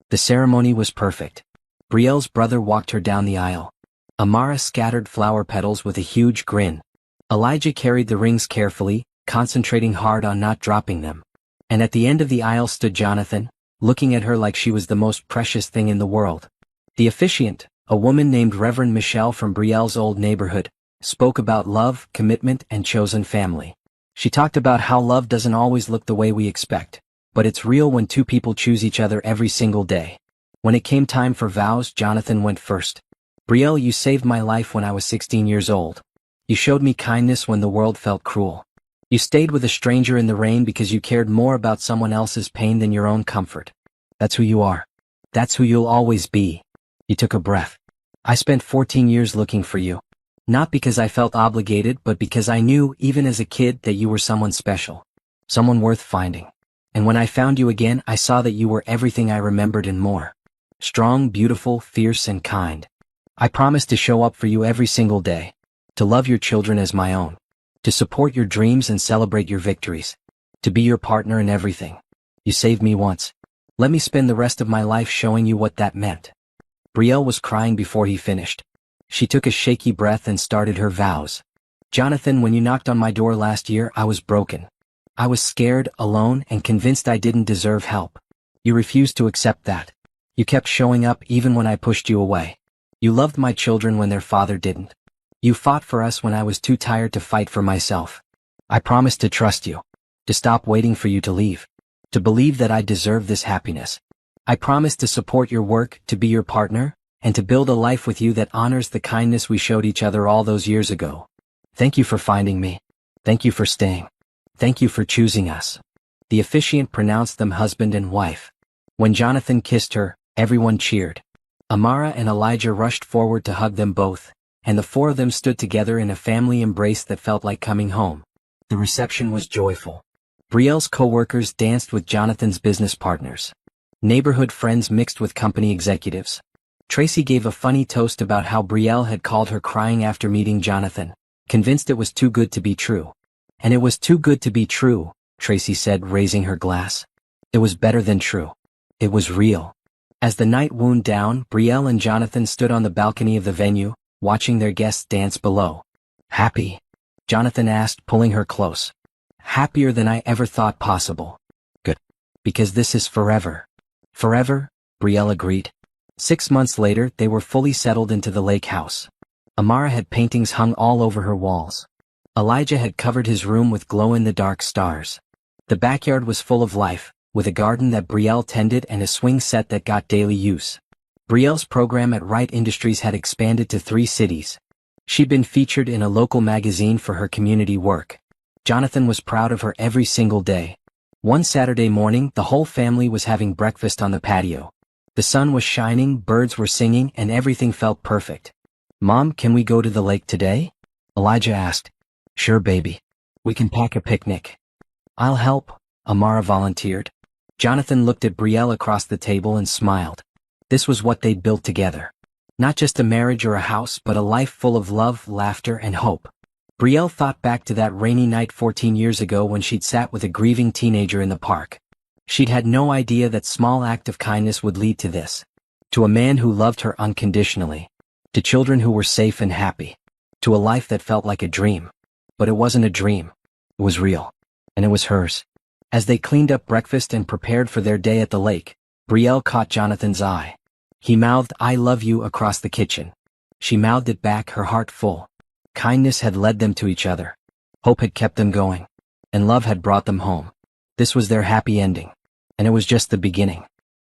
The ceremony was perfect. Brielle's brother walked her down the aisle. Amara scattered flower petals with a huge grin. Elijah carried the rings carefully, concentrating hard on not dropping them. And at the end of the aisle stood Jonathan, looking at her like she was the most precious thing in the world. The officiant, a woman named Reverend Michelle from Brielle's old neighborhood, spoke about love, commitment, and chosen family. She talked about how love doesn't always look the way we expect, but it's real when two people choose each other every single day. When it came time for vows, Jonathan went first. Brielle, you saved my life when I was 16 years old. You showed me kindness when the world felt cruel. You stayed with a stranger in the rain because you cared more about someone else's pain than your own comfort. That's who you are. That's who you'll always be. He took a breath. I spent 14 years looking for you. Not because I felt obligated, but because I knew, even as a kid, that you were someone special. Someone worth finding. And when I found you again, I saw that you were everything I remembered and more. Strong, beautiful, fierce, and kind. I promised to show up for you every single day. To love your children as my own. To support your dreams and celebrate your victories. To be your partner in everything. You saved me once. Let me spend the rest of my life showing you what that meant. Brielle was crying before he finished. She took a shaky breath and started her vows. Jonathan, when you knocked on my door last year, I was broken. I was scared, alone, and convinced I didn't deserve help. You refused to accept that. You kept showing up even when I pushed you away. You loved my children when their father didn't. You fought for us when I was too tired to fight for myself. I promised to trust you. To stop waiting for you to leave. To believe that I deserve this happiness. I promised to support your work, to be your partner, and to build a life with you that honors the kindness we showed each other all those years ago. Thank you for finding me. Thank you for staying. Thank you for choosing us. The officiant pronounced them husband and wife. When Jonathan kissed her, everyone cheered. Amara and Elijah rushed forward to hug them both, and the four of them stood together in a family embrace that felt like coming home. The reception was joyful. Brielle's co-workers danced with Jonathan's business partners. Neighborhood friends mixed with company executives. Tracy gave a funny toast about how Brielle had called her crying after meeting Jonathan, convinced it was too good to be true. And it was too good to be true, Tracy said, raising her glass. It was better than true. It was real. As the night wound down, Brielle and Jonathan stood on the balcony of the venue, watching their guests dance below. Happy? Jonathan asked, pulling her close. Happier than I ever thought possible. Good. Because this is forever. Forever, Brielle agreed. 6 months later, they were fully settled into the lake house. Amara had paintings hung all over her walls. Elijah had covered his room with glow-in-the-dark stars. The backyard was full of life, with a garden that Brielle tended and a swing set that got daily use. Brielle's program at Wright Industries had expanded to 3 cities. She'd been featured in a local magazine for her community work. Jonathan was proud of her every single day. One Saturday morning, the whole family was having breakfast on the patio. The sun was shining, birds were singing, and everything felt perfect. Mom, can we go to the lake today? Elijah asked. Sure, baby. We can pack a picnic. I'll help, Amara volunteered. Jonathan looked at Brielle across the table and smiled. This was what they'd built together. Not just a marriage or a house, but a life full of love, laughter, and hope. Brielle thought back to that rainy night 14 years ago when she'd sat with a grieving teenager in the park. She'd had no idea that small act of kindness would lead to this. To a man who loved her unconditionally. To children who were safe and happy. To a life that felt like a dream. But it wasn't a dream. It was real. And it was hers. As they cleaned up breakfast and prepared for their day at the lake, Brielle caught Jonathan's eye. He mouthed, "I love you," across the kitchen. She mouthed it back, her heart full. Kindness had led them to each other. Hope had kept them going. And love had brought them home. This was their happy ending. And it was just the beginning.